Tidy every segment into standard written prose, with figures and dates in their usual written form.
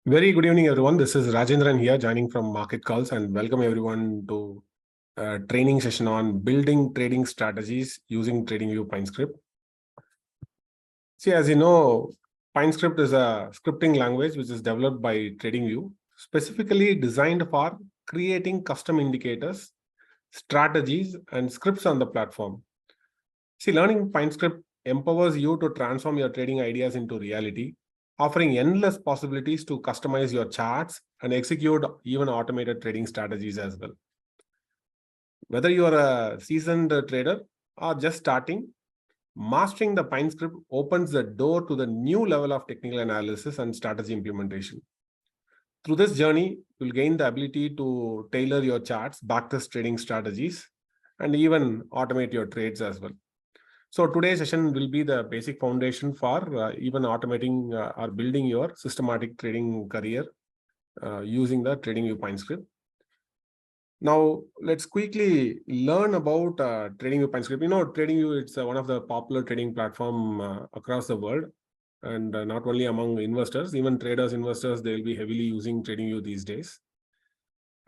Very good evening, everyone. This is Rajendran here, joining from Market Calls, and welcome everyone to a training session on building trading strategies using Tradingview Pinescript. See, as you know, Pinescript is a scripting language which is developed by Tradingview, specifically designed for creating custom indicators, strategies, and scripts on the platform. See, learning Pinescript empowers you to transform your trading ideas into reality, offering endless possibilities to customize your charts and execute even automated trading strategies as well. Whether you are a seasoned trader or just starting, mastering the Pinescript opens the door to the new level of technical analysis and strategy implementation. Through this journey, you'll gain the ability to tailor your charts, backtest trading strategies, and even automate your trades as well. So today's session will be the basic foundation for even automating or building your systematic trading career using the Tradingview Pinescript. Now, let's quickly learn about Tradingview Pinescript. You know, Tradingview, it's one of the popular trading platform across the world. And not only among investors, even traders, investors, they'll be heavily using Tradingview these days.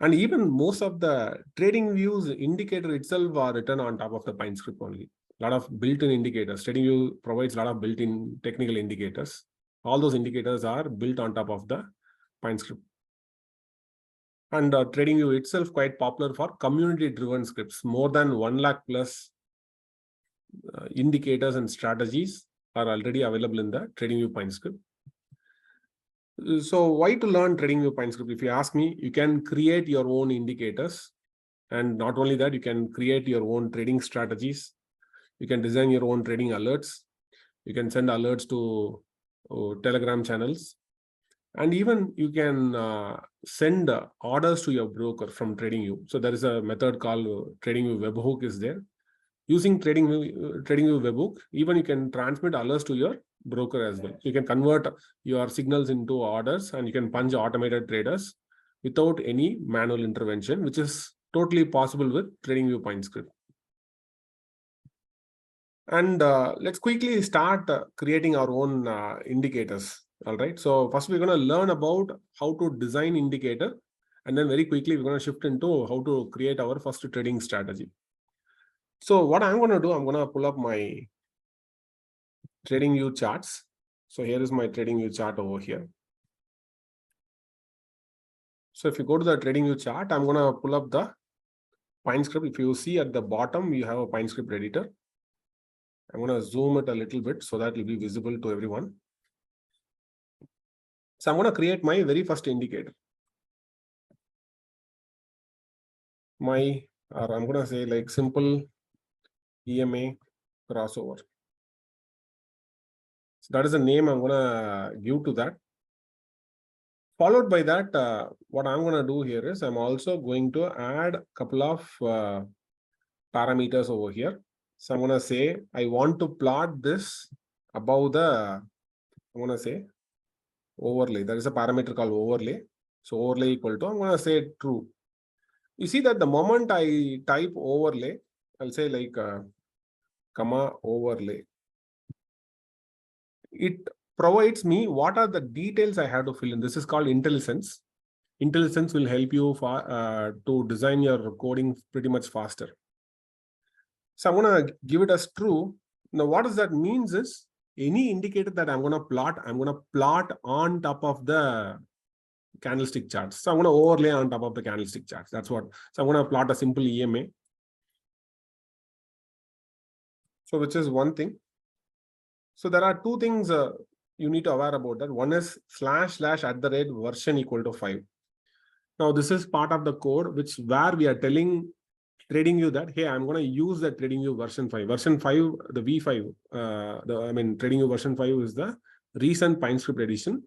And even most of the Tradingview's indicator itself are written on top of the Pinescript only. A lot of built-in indicators. Tradingview provides a lot of built-in technical indicators. All those indicators are built on top of the Pinescript. And Tradingview itself quite popular for community-driven scripts. More than 1 lakh plus indicators and strategies are already available in the Tradingview Pinescript. So why to learn Tradingview Pinescript? If you ask me, you can create your own indicators. And not only that, you can create your own trading strategies. You can design your own trading alerts. You can send alerts to Telegram channels. And even you can send orders to your broker from Tradingview. So there is a method called Tradingview Webhook is there. Using Tradingview Webhook, even you can transmit alerts to your broker as well. So you can convert your signals into orders and you can punch automated traders without any manual intervention, which is totally possible with Tradingview Pinescript. And let's quickly start creating our own indicators. All right. So first we're going to learn about how to design indicator. And then very quickly, we're going to shift into how to create our first trading strategy. So what I'm going to do, I'm going to pull up my Tradingview charts. So here is my Tradingview chart over here. So if you go to the Tradingview chart, I'm going to pull up the Pinescript. If you see at the bottom, you have a Pinescript editor. I'm going to zoom it a little bit so that it will be visible to everyone. So I'm going to create my very first indicator. I'm going to say like simple EMA crossover. So that is the name I'm going to give to that. Followed by that, what I'm going to do here is I'm also going to add a couple of parameters over here. So I'm going to say I want to plot this above the, I'm going to say overlay. There is a parameter called overlay. So overlay equal to, I'm going to say true. You see that the moment I type overlay, I'll say like comma overlay. It provides me what are the details I have to fill in. This is called IntelliSense. IntelliSense will help you to design your coding pretty much faster. So I'm going to give it as true. Now, what does that means is any indicator that I'm going to plot on top of the candlestick charts. So I'm going to overlay on top of the candlestick charts. That's what. So I'm going to plot a simple EMA. So which is one thing. So there are two things you need to aware about that. One is // version equal to 5. Now this is part of the code where we are telling Tradingview that, hey, I'm going to use the Tradingview version 5. Version 5, the V5, Tradingview version 5 is the recent Pinescript edition,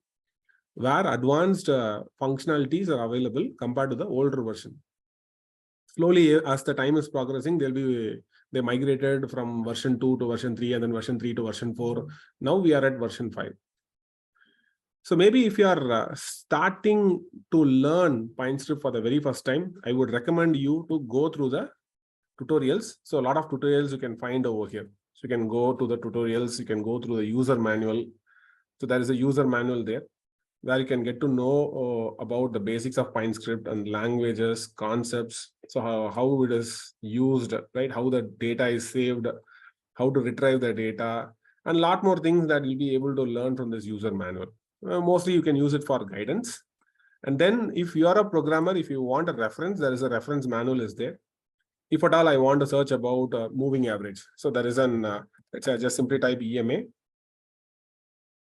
where advanced functionalities are available compared to the older version. Slowly, as the time is progressing, they migrated from version 2 to version 3 and then version 3 to version 4. Now we are at version 5. So maybe if you are starting to learn Pinescript for the very first time, I would recommend you to go through the tutorials. So a lot of tutorials you can find over here. So you can go to the tutorials, you can go through the user manual. So there is a user manual there. where you can get to know about the basics of pinescript and languages, concepts. So how it is used, right? How the data is saved, how to retrieve the data, and a lot more things that you'll be able to learn from this user manual. Mostly you can use it for guidance. And then if you are a programmer, if you want a reference, there is a reference manual is there. If at all I want to search about moving average, so there is an let's say just simply type EMA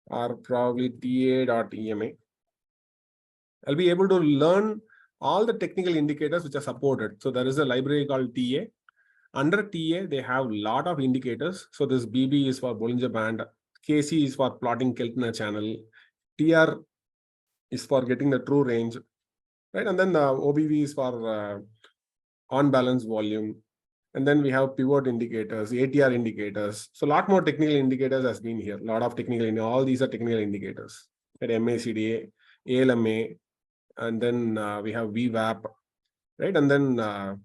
or probably TA.EMA. I'll be able to learn all the technical indicators which are supported. So there is a library called TA. Under TA, they have a lot of indicators. So this BB is for Bollinger Band, KC is for plotting Keltner channel, TR is for getting the true range, right? And then the OBV is for on balance volume. And then we have pivot indicators, ATR indicators. So a lot more technical indicators has been here. A lot of technical, all these are technical indicators. At MACDA, ALMA, and then we have VWAP, right? And then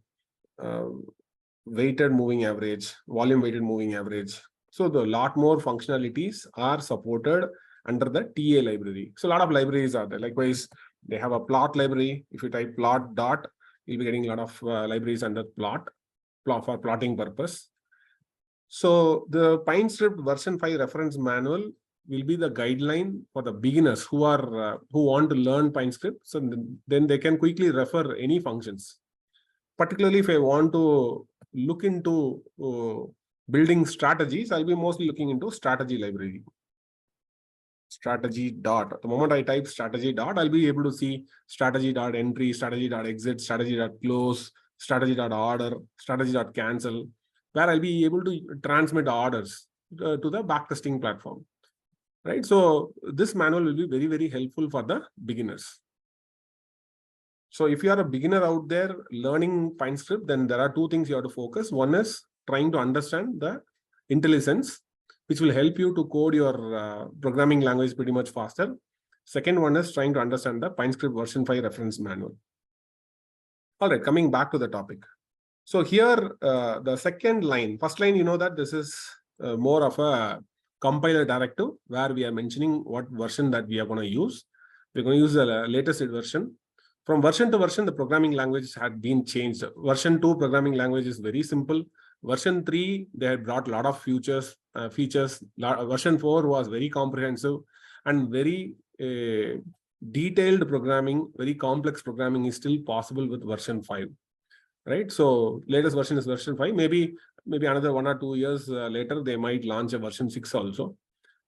weighted moving average, volume weighted moving average. So the lot more functionalities are supported under the TA library. So a lot of libraries are there. Likewise, they have a plot library. If you type plot dot, you'll be getting a lot of libraries under plot for plotting purpose. So the pinescript version 5 reference manual will be the guideline for the beginners who want to learn pinescript. So then they can quickly refer any functions. Particularly if I want to look into building strategies, I'll be mostly looking into strategy library. Strategy dot. The moment I type strategy dot, I'll be able to see strategy dot entry, strategy dot exit, strategy dot close, strategy dot order, strategy dot cancel, where I'll be able to transmit orders to the backtesting platform, right? So this manual will be very, very helpful for the beginners. So if you are a beginner out there learning pinescript, then there are two things you have to focus. One is trying to understand the IntelliSense, which will help you to code your programming language pretty much faster. Second one is trying to understand the pinescript version 5 reference manual. All right, coming back to the topic. So here, the second line, first line, you know that this is more of a compiler directive where we are mentioning what version that we are going to use. We're going to use the latest version. From version to version, the programming language had been changed. Version 2 programming language is very simple. Version 3, they had brought a lot of features. Version 4 was very comprehensive and very detailed programming, very complex programming is still possible with version 5. Right, so latest version is version 5. Maybe another 1 or 2 years later, they might launch a version 6 also.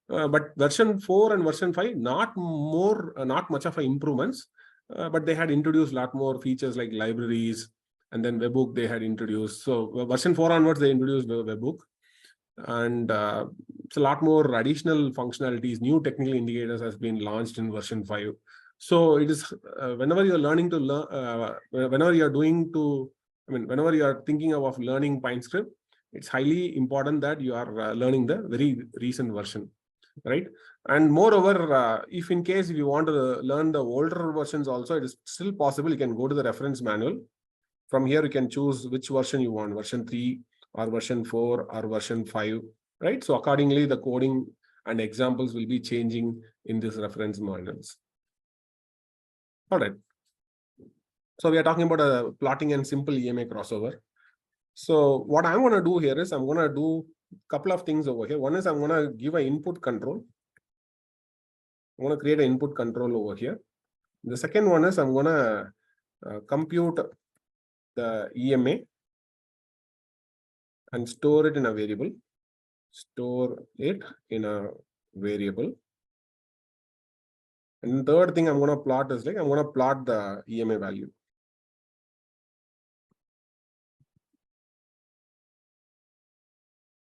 But version 4 and version 5, not much of improvements, but they had introduced a lot more features like libraries, and then webhook they had introduced. So version 4 onwards, they introduced the webhook, and it's a lot more additional functionalities. New technical indicators has been launched in version 5. So it is whenever you're learning to learn, whenever you are thinking of learning pinescript, it's highly important that you are learning the very recent version, right? And moreover, if you want to learn the older versions also, it is still possible. You can go to the reference manual. From here, you can choose which version you want, version 3 or version 4 or version 5, right? So accordingly, the coding and examples will be changing in this reference manuals. All right. So we are talking about a plotting and simple EMA crossover. So what I'm going to do here is I'm going to do a couple of things over here. One is I'm going to give an input control. I'm going to create an input control over here. The second one is I'm going to compute the EMA and store it in a variable. Store it in a variable. And the third thing I'm going to plot is I'm going to plot the EMA value.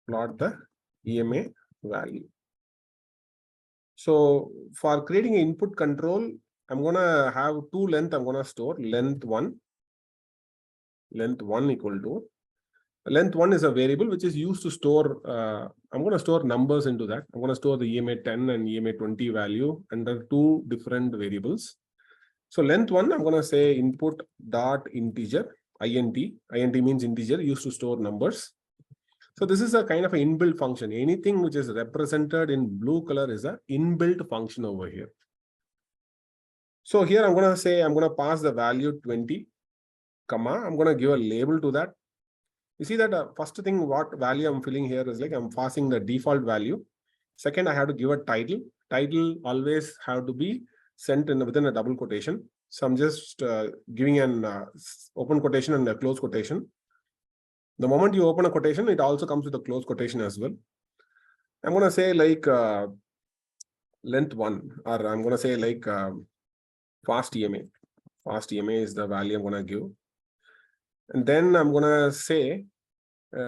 Plot the EMA value. So for creating an input control, I'm going to have two length. I'm going to store length 1 equal to length 1 is a variable which is used to store. I'm going to store numbers into that. I'm going to store the EMA 10 and EMA 20 value under two different variables. So length 1, I'm going to say input dot integer, int. Int means integer, used to store numbers. So this is a kind of an inbuilt function. Anything which is represented in blue color is an inbuilt function over here. So here I'm going to say, I'm going to pass the value 20, comma, I'm going to give a label to that. You see that first thing, what value I'm filling here is like I'm passing the default value. Second, I have to give a title. Title always have to be sent in within a double quotation. So I'm just giving an open quotation and a close quotation. The moment you open a quotation, it also comes with a close quotation as well. I'm going to say like length 1, or I'm going to say like fast EMA. Fast EMA is the value I'm going to give. And then I'm going to say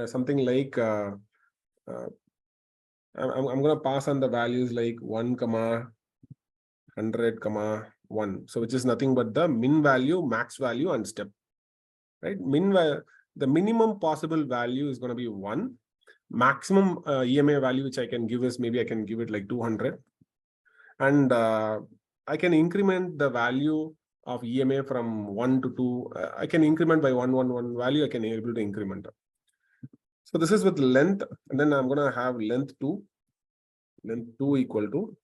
something like I'm going to pass on the values like 1, 100, 1. So which is nothing but the min value, max value, and step. Right? The minimum possible value is going to be 1. Maximum EMA value which I can give is maybe I can give it like 200. And I can increment the value of EMA from 1 to 2. I can increment by 1 value. I can able to increment. So this is with length, and then I'm going to have length 2. Length 2 equal to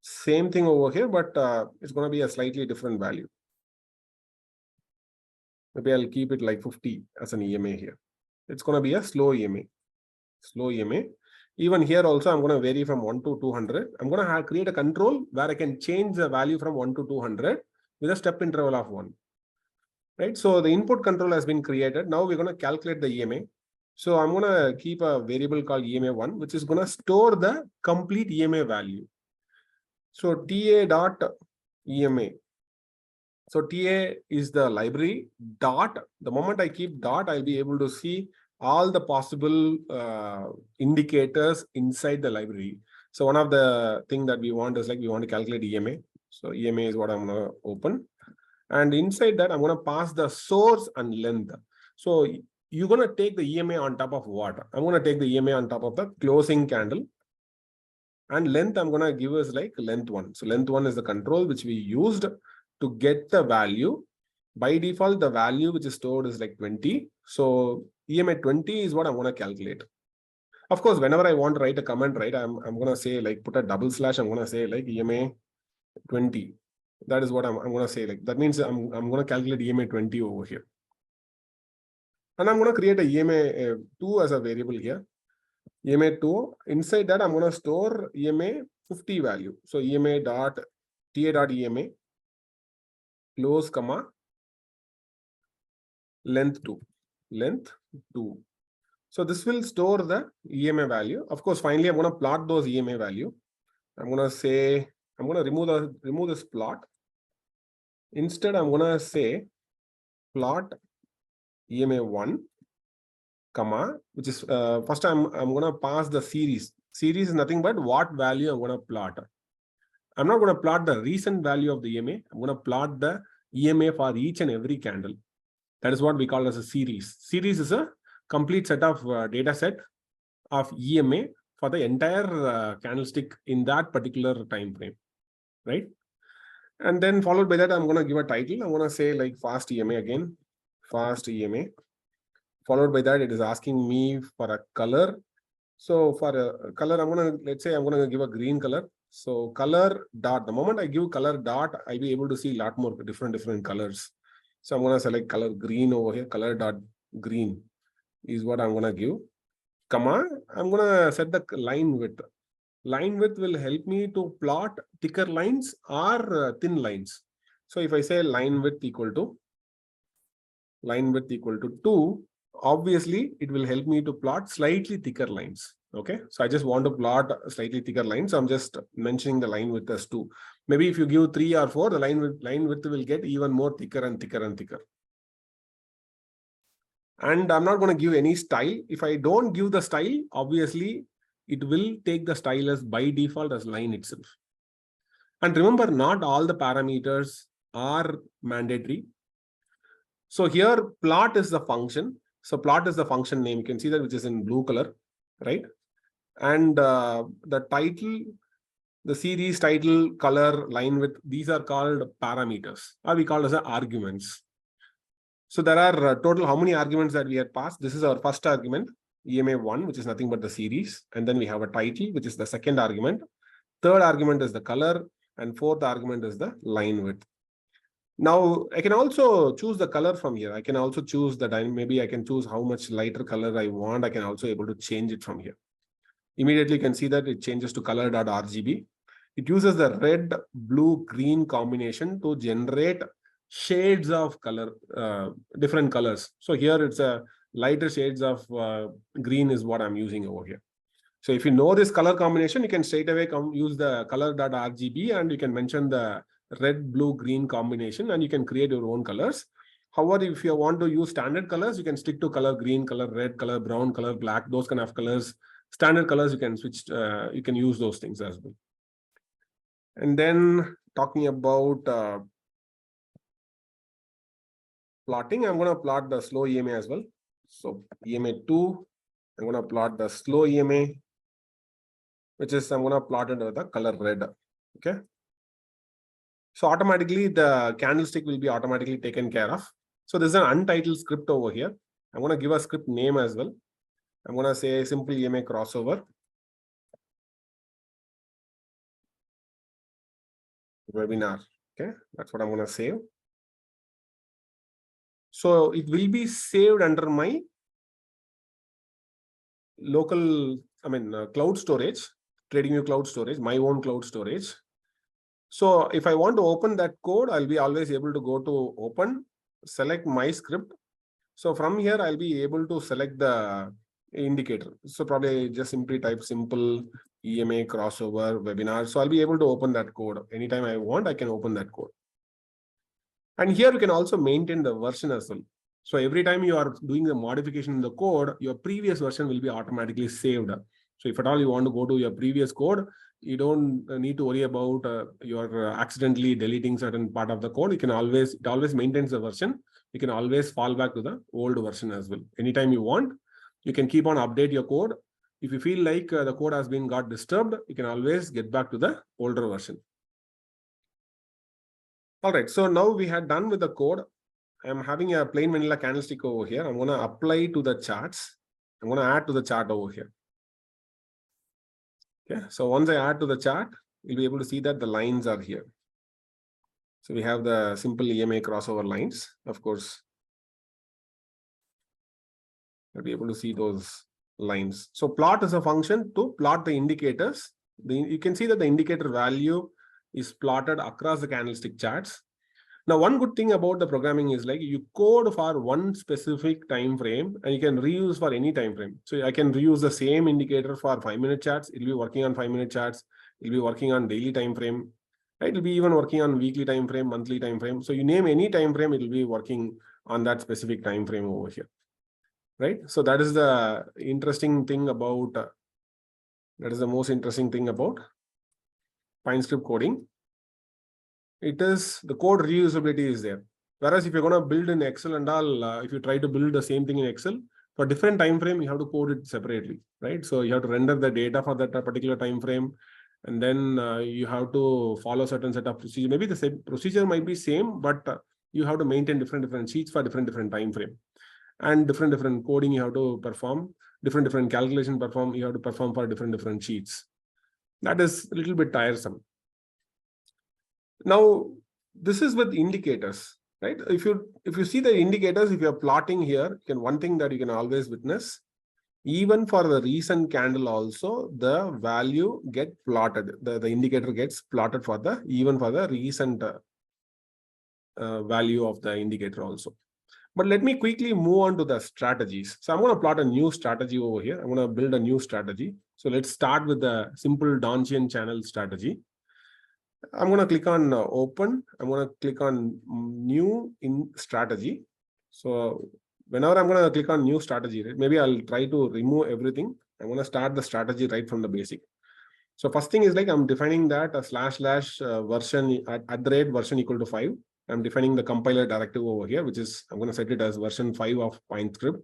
same thing over here, but it's going to be a slightly different value. Maybe I'll keep it like 50 as an EMA here. It's going to be a slow EMA. Slow EMA. Even here also, I'm going to vary from 1 to 200. I'm going to create a control where I can change the value from 1 to 200 with a step interval of 1. Right? So the input control has been created. Now we're going to calculate the EMA. So I'm going to keep a variable called EMA1, which is going to store the complete EMA value. So TA.EMA. So TA is the library dot. The moment I keep dot, I'll be able to see all the possible indicators inside the library. So one of the thing that we want is like we want to calculate EMA. So EMA is what I'm going to open. And inside that, I'm going to pass the source and length. So you're going to take the EMA on top of what? I'm going to take the EMA on top of the closing candle. And length I'm going to give is like length 1. So length 1 is the control which we used to get the value. By default, the value which is stored is like 20. So EMA 20 is what I'm going to calculate. Of course, whenever I want to write a comment, right, I'm going to say like put a double slash. I'm going to say like EMA 20. That is what I'm going to say. Like that means I'm going to calculate EMA 20 over here. And I'm going to create a EMA 2 as a variable here. EMA 2. Inside that, I'm going to store EMA 50 value. So EMA dot TA.EMA close comma length 2. Length 2. So this will store the EMA value. Of course, finally, I'm going to plot those EMA value. I'm going to say, I'm going to remove this plot. Instead, I'm going to say plot EMA 1, comma, which is first I'm going to pass the series. Series is nothing but what value I'm going to plot. I'm not going to plot the recent value of the EMA. I'm going to plot the EMA for each and every candle. That is what we call as a series. Series is a complete set of data set of EMA for the entire candlestick in that particular time frame, right? And then followed by that, I'm going to give a title. I'm going to say like fast EMA again, fast EMA. Followed by that, it is asking me for a color. So for a color, I'm going to, let's say I'm going to give a green color. So color dot, the moment I give color dot, I'll be able to see a lot more different colors. So I'm going to select color green over here, color dot green is what I'm going to give. Comma, I'm going to set the line width. Line width will help me to plot thicker lines or thin lines. So if I say line width equal to 2, obviously it will help me to plot slightly thicker lines. Okay, so I just want to plot slightly thicker lines. So I'm just mentioning the line width as 2. Maybe if you give 3 or 4, the line width will get even more thicker and thicker and thicker. And I'm not going to give any style. If I don't give the style, obviously it will take the style as by default as line itself. And remember, not all the parameters are mandatory. So here plot is the function. So plot is the function name. You can see that which is in blue color, right? And the title, the series title, color, line width, these are called parameters, or we call as arguments. So there are total how many arguments that we had passed. This is our first argument, EMA1, which is nothing but the series. And then we have a title, which is the second argument. Third argument is the color. And fourth argument is the line width. Now I can also choose the color from here. I can also choose that maybe I can choose how much lighter color I want. I can also able to change it from here. Immediately you can see that it changes to color.rgb. It uses the red, blue, green combination to generate shades of color, different colors. So here it's a lighter shades of green is what I'm using over here. So if you know this color combination, you can straight away use the color.rgb and you can mention the red, blue, green combination and you can create your own colors. However, if you want to use standard colors, you can stick to color green, color red, color brown, color black, those kind of colors. Standard colors, you can switch, you can use those things as well. And then talking about plotting, I'm going to plot the slow EMA as well. So EMA2, I'm going to plot the slow EMA, which is I'm going to plot it with the color red. Okay. So automatically the candlestick will be automatically taken care of. So there's an untitled script over here. I'm going to give a script name as well. I'm going to say simple EMA crossover webinar. Okay, that's what I'm going to save. So it will be saved under my local, cloud storage, Tradingview cloud storage, my own cloud storage. So if I want to open that code, I'll be always able to go to open, select my script. So from here, I'll be able to select the indicator. So probably just simply type simple EMA crossover webinar. So I'll be able to open that code. Anytime I want, I can open that code. And here you can also maintain the version as well. So every time you are doing the modification in the code, your previous version will be automatically saved. So if at all you want to go to your previous code, you don't need to worry about your accidentally deleting certain part of the code. It always maintains the version. You can always fall back to the old version as well. Anytime you want, you can keep on update your code. If you feel like the code has got disturbed, you can always get back to the older version. All right, so now we had done with the code. I'm having a plain vanilla candlestick over here. I'm going to apply to the charts. I'm going to add to the chart over here. Okay, so once I add to the chart, you'll be able to see that the lines are here. So we have the simple EMA crossover lines, of course. You'll be able to see those lines. So plot is a function to plot the indicators. You can see that the indicator value is plotted across the candlestick charts. Now, one good thing about the programming is like you code for one specific time frame and you can reuse for any time frame. So I can reuse the same indicator for 5-minute charts. It'll be working on 5-minute charts. It'll be working on daily time frame. Right? It'll be even working on weekly time frame, monthly time frame. So you name any time frame, it'll be working on that specific time frame over here. Right? So that is the interesting thing about, that is the most interesting thing about Pinescript coding. It is the code reusability is there. Whereas if you're going to build in Excel and all, if you try to build the same thing in Excel, for different time frame, you have to code it separately, right? So you have to render the data for that particular time frame, and then you have to follow certain set of procedure. Maybe the same procedure might be same, but you have to maintain different sheets for different time frame, and different coding you have to perform, different calculation you have to perform for different sheets. That is a little bit tiresome. Now, this is with indicators, right? If you see the indicators, if you're plotting here, one thing that you can always witness, even for the recent candle also, the value get plotted. The indicator gets plotted for even for the recent value of the indicator also. But let me quickly move on to the strategies. So I'm going to plot a new strategy over here. I'm going to build a new strategy. So let's start with the simple Donchian channel strategy. I'm going to click on open. I'm going to click on new in strategy. So whenever I'm going to click on new strategy, maybe I'll try to remove everything. I'm going to start the strategy right from the basic. So first thing is like I'm defining that a / version at the rate version equal to 5. I'm defining the compiler directive over here, which is I'm going to set it as version 5 of Pinescript.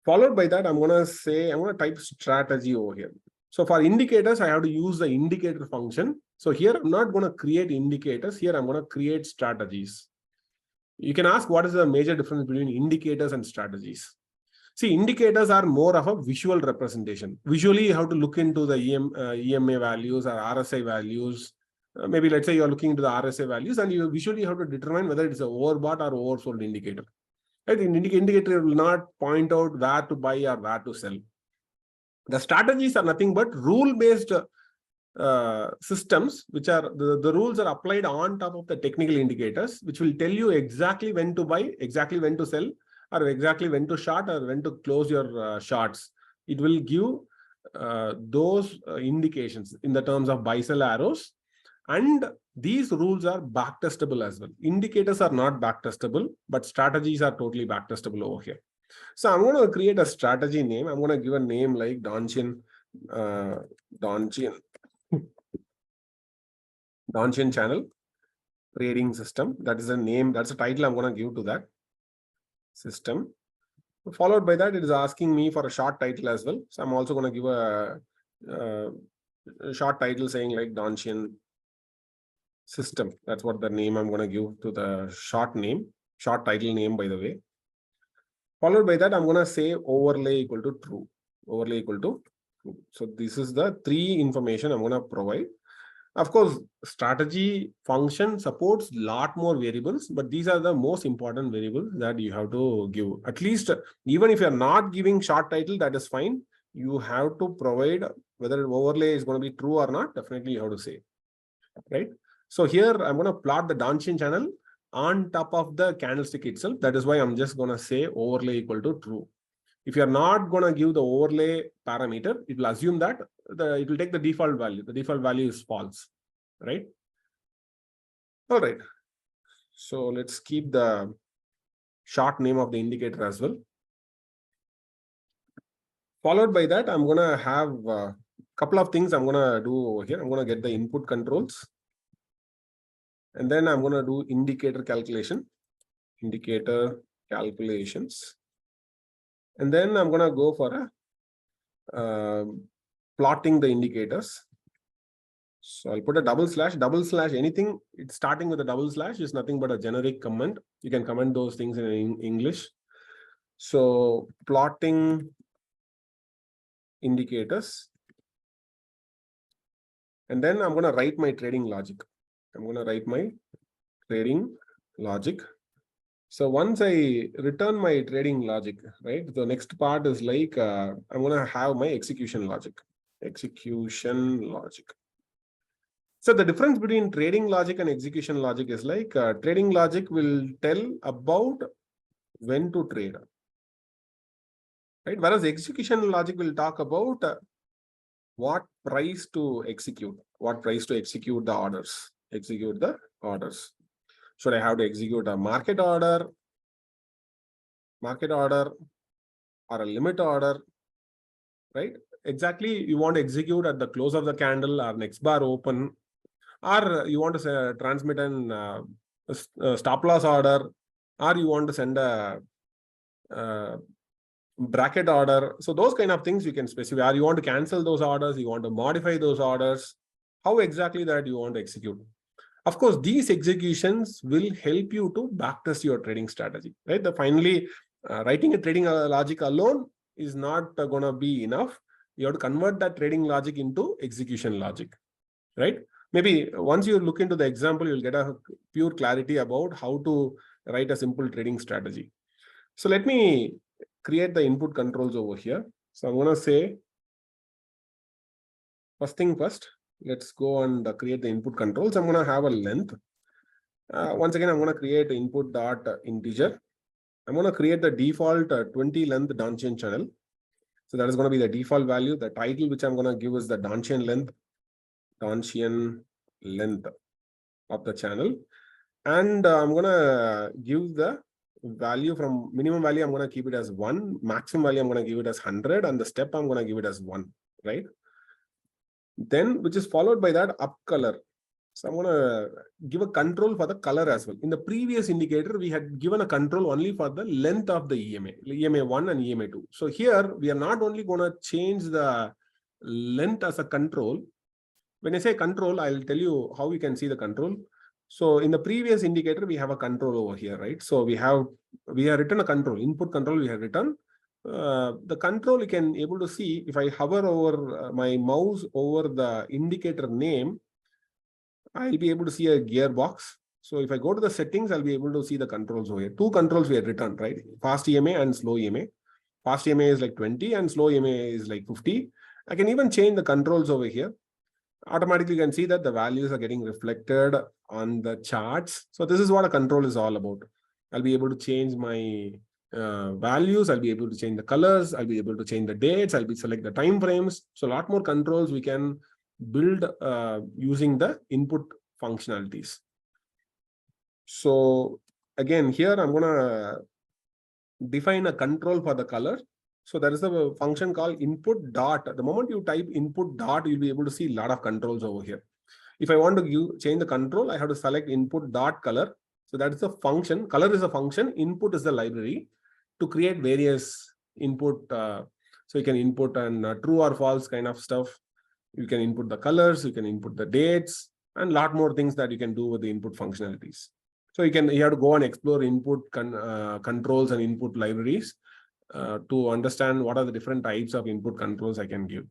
Followed by that, I'm going to type strategy over here. So for indicators, I have to use the indicator function. So here I'm not going to create indicators. Here I'm going to create strategies. You can ask what is the major difference between indicators and strategies. See, indicators are more of a visual representation. Visually, you have to look into the EMA values or RSI values maybe let's say you're looking into the RSA values and you visually have to determine whether it's an overbought or oversold indicator. Right? The indicator will not point out where to buy or where to sell. The strategies are nothing but rule-based systems, which are the rules are applied on top of the technical indicators, which will tell you exactly when to buy, exactly when to sell, or exactly when to short or when to close your shorts. It will give those indications in the terms of buy-sell arrows. And these rules are backtestable as well. Indicators are not backtestable, but strategies are totally backtestable over here. So I'm going to create a strategy name. I'm going to give a name like Donchian channel trading system. That is a name. That's a title I'm going to give to that system. Followed by that, it is asking me for a short title as well. So I'm also going to give a short title saying like Donchian system. That's what the name I'm going to give to the short title name, by the way. Followed by that, I'm going to say overlay equal to true. Overlay equal to true. So this is the 3 information I'm going to provide. Of course, strategy function supports a lot more variables, but these are the most important variables that you have to give. At least, even if you're not giving short title, that is fine. You have to provide whether overlay is going to be true or not. Definitely you have to say, right? So here I'm going to plot the Donchian channel on top of the candlestick itself. That is why I'm just going to say overlay equal to true. If you're not going to give the overlay parameter, it will assume that it will take the default value. The default value is false, right? All right. So let's keep the short name of the indicator as well. Followed by that, I'm going to have a couple of things I'm going to do over here. I'm going to get the input controls. And then I'm going to do indicator calculations. And then I'm going to go for plotting the indicators. So I'll put a double slash, anything. It's starting with a double slash is nothing but a generic comment. You can comment those things in English. So plotting indicators. And then I'm going to write my trading logic. So once I return my trading logic, right, the next part is like, I'm going to have my execution logic. So the difference between trading logic and execution logic is like trading logic will tell about when to trade, right? Whereas execution logic will talk about what price to execute the orders. Should I have to execute a market order or a limit order, right? Exactly, you want to execute at the close of the candle or next bar open, or you want to transmit an stop loss order, or you want to send a bracket order. So those kind of things you can specify. Or you want to cancel those orders, you want to modify those orders, how exactly that you want to execute. Of course, these executions will help you to backtest your trading strategy, right? Finally, writing a trading logic alone is not going to be enough. You have to convert that trading logic into execution logic, right? Maybe once you look into the example, you'll get a pure clarity about how to write a simple trading strategy. So let me create the input controls over here. So I'm going to say, first thing first, let's go and create the input controls. I'm going to have a length. Once again, I'm going to create input dot integer. I'm going to create the default 20 length Donchian channel. So that is going to be the default value. The title which I'm going to give is the Donchian length of the channel. And I'm going to give the value from minimum value. I'm going to keep it as 1. Maximum value, I'm going to give it as 100. And the step, I'm going to give it as 1, right? Then, which is followed by that up color. So I'm going to give a control for the color as well. In the previous indicator, we had given a control only for the length of the EMA 1 and EMA 2. So here, we are not only going to change the length as a control. When I say control, I'll tell you how you can see the control. So in the previous indicator, we have a control over here, right? So we have written a control, input control we have written. The control you can able to see if I hover over my mouse over the indicator name, I'll be able to see a gearbox. So if I go to the settings, I'll be able to see the controls over here. Two controls we had written, right? Fast EMA and slow EMA. Fast EMA is like 20 and slow EMA is like 50. I can even change the controls over here. Automatically, you can see that the values are getting reflected on the charts. So this is what a control is all about. I'll be able to change my values. I'll be able to change the colors. I'll be able to change the dates. I'll be select the time frames. So a lot more controls we can build using the input functionalities. So again, here I'm going to define a control for the color. So there is a function called input dot. The moment you type input dot, you'll be able to see a lot of controls over here. If I want to change the control, I have to select input dot color. So that is a function. Color is a function. Input is the library to create various input. So you can input an true or false kind of stuff. You can input the colors. You can input the dates and a lot more things that you can do with the input functionalities. So you have to go and explore input controls and input libraries to understand what are the different types of input controls I can give.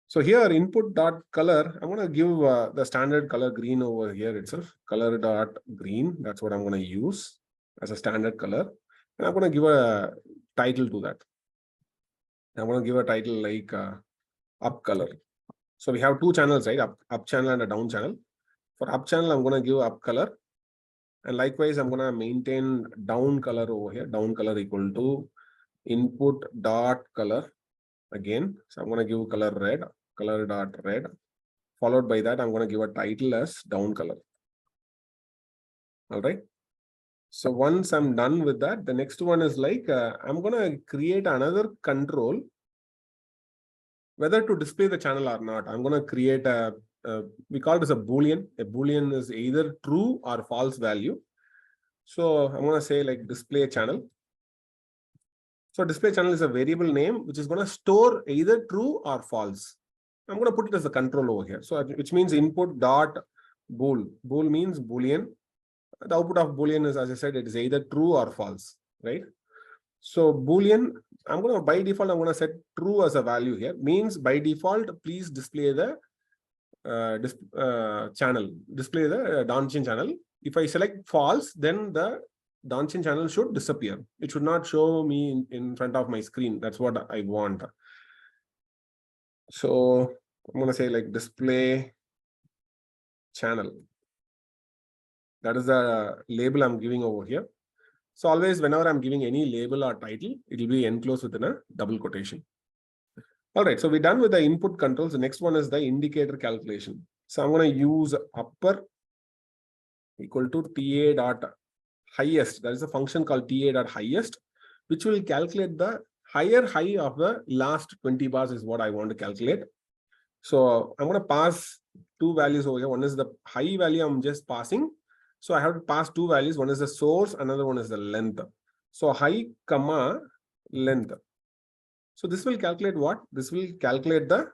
So here input dot color, I'm going to give the standard color green over here itself. Color dot green. That's what I'm going to use as a standard color. And I'm going to give a title to that. I'm going to give a title like up color. So we have two channels, right? Up channel and a down channel. For up channel, I'm going to give up color. And likewise, I'm going to maintain down color over here. Down color equal to input dot color again. So I'm going to give color red, color dot red. Followed by that, I'm going to give a title as down color. All right. So once I'm done with that, the next one is like, I'm going to create another control whether to display the channel or not. I'm going to create we call this a Boolean. A Boolean is either true or false value. So I'm going to say like display channel. So display channel is a variable name, which is going to store either true or false. I'm going to put it as a control over here. So which means input dot bool. Bool means Boolean. The output of Boolean is, as I said, it is either true or false, right? So Boolean, I'm going to, by default, I'm going to set true as a value here. Means by default, please display the channel, display the Donchian channel. If I select false, then the Donchian channel should disappear. It should not show me in front of my screen. That's what I want. So I'm going to say like display channel. That is the label I'm giving over here. So always whenever I'm giving any label or title, it will be enclosed within a double quotation. All right, so we're done with the input controls. The next one is the indicator calculation. So I'm going to use upper equal to TA dot highest. There is a function called TA dot highest, which will calculate the higher high of the last 20 bars is what I want to calculate. So I'm going to pass two values over here. One is the high value I'm just passing. So I have to pass two values. One is the source, another one is the length. So high comma length. So this will calculate what? This will calculate the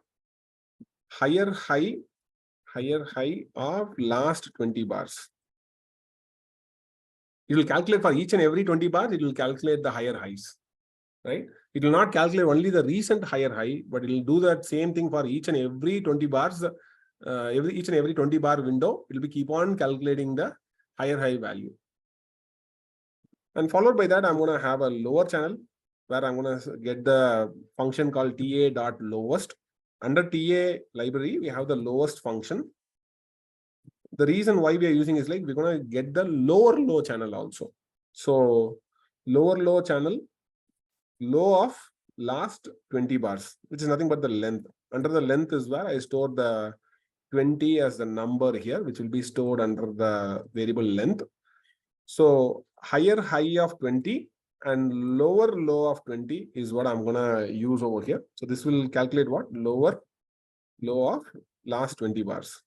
higher high of last 20 bars. It will calculate for each and every 20 bars, it will calculate the higher highs, right? It will not calculate only the recent higher high, but it will do that same thing for each and every 20 bars. Each and every 20 bar window, it will be keep on calculating the higher high value. And followed by that, I'm going to have a lower channel where I'm going to get the function called TA.lowest. Under TA library, we have the lowest function. The reason why we are using is like we're going to get the lower low channel also. So lower low channel, low of last 20 bars, which is nothing but the length. Under the length is where I store the 20 as the number here, which will be stored under the variable length. So higher high of 20 and lower low of 20 is what I'm going to use over here. So this will calculate what? Lower low of last 20 bars.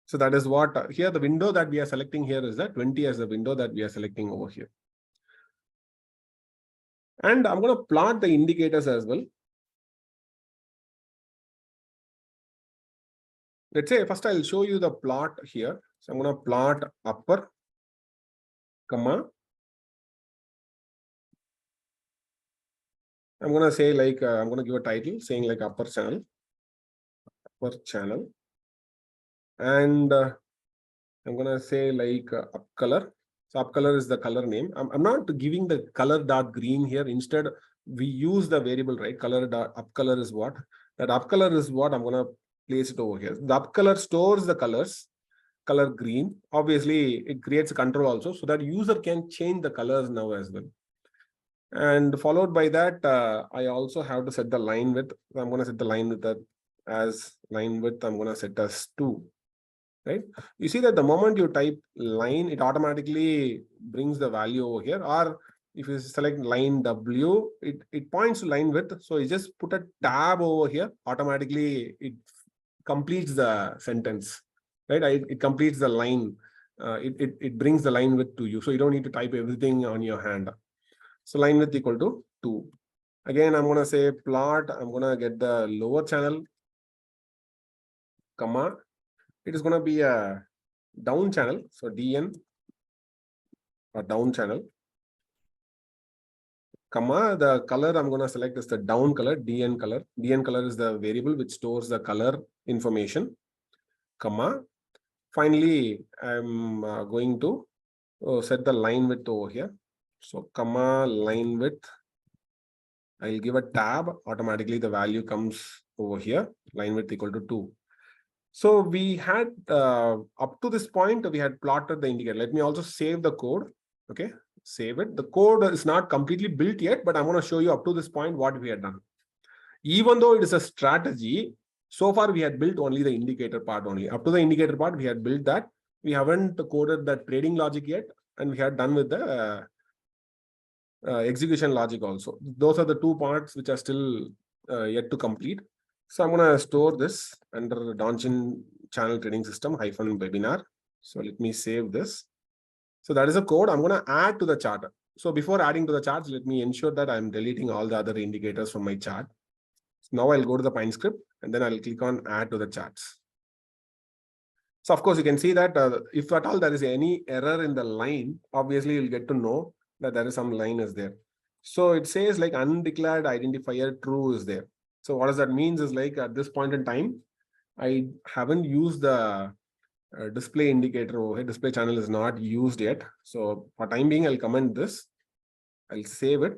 So that is what here the window that we are selecting here is that 20 as the window that we are selecting over here. And I'm going to plot the indicators as well. Let's say first I'll show you the plot here. So I'm going to plot upper, comma. I'm going to say like, I'm going to give a title saying like upper channel. per channel. And I'm going to say like up color. So up color is the color name. I'm not giving the color dot green here. Instead, we use the variable, right? Color dot up color is what? That up color is what I'm going to place it over here. The up color stores the colors, color green. Obviously, it creates a control also so that user can change the colors now as well. And followed by that, I also have to set the line width. I'm going to set the line width as line width. I'm going to set as 2. Right? You see that the moment you type line, it automatically brings the value over here. Or if you select line W, it points to line width. So you just put a tab over here. Automatically, it completes the sentence. Right? It completes the line. It brings the line width to you. So you don't need to type everything on your hand. So line width equal to 2. Again, I'm going to say plot. I'm going to get the lower channel, comma. It is going to be a down channel. So DN or down channel, comma. The color I'm going to select is the down color, DN color. DN color is the variable which stores the color information, comma. Finally, I'm going to set the line width over here. So comma line width. I'll give a tab. Automatically, the value comes over here. Line width equal to 2. So we had up to this point, we had plotted the indicator. Let me also save the code. Okay, save it. The code is not completely built yet, but I'm going to show you up to this point what we had done. Even though it is a strategy, so far we had built only the indicator part only. Up to the indicator part, we had built that. We haven't coded the trading logic yet, and we had done with the execution logic also. Those are the 2 parts which are still yet to complete. So I'm going to store this under Donchian channel trading system -webinar. So let me save this. So that is a code I'm going to add to the chart. So before adding to the charts, let me ensure that I'm deleting all the other indicators from my chart. So now I'll go to the Pinescript and then I'll click on add to the charts. So of course, you can see that if at all there is any error in the line, obviously you'll get to know that there is some line is there. So it says like undeclared identifier true is there. So what does that mean is like at this point in time, I haven't used the display indicator over here. Display channel is not used yet. So for time being, I'll comment this. I'll save it.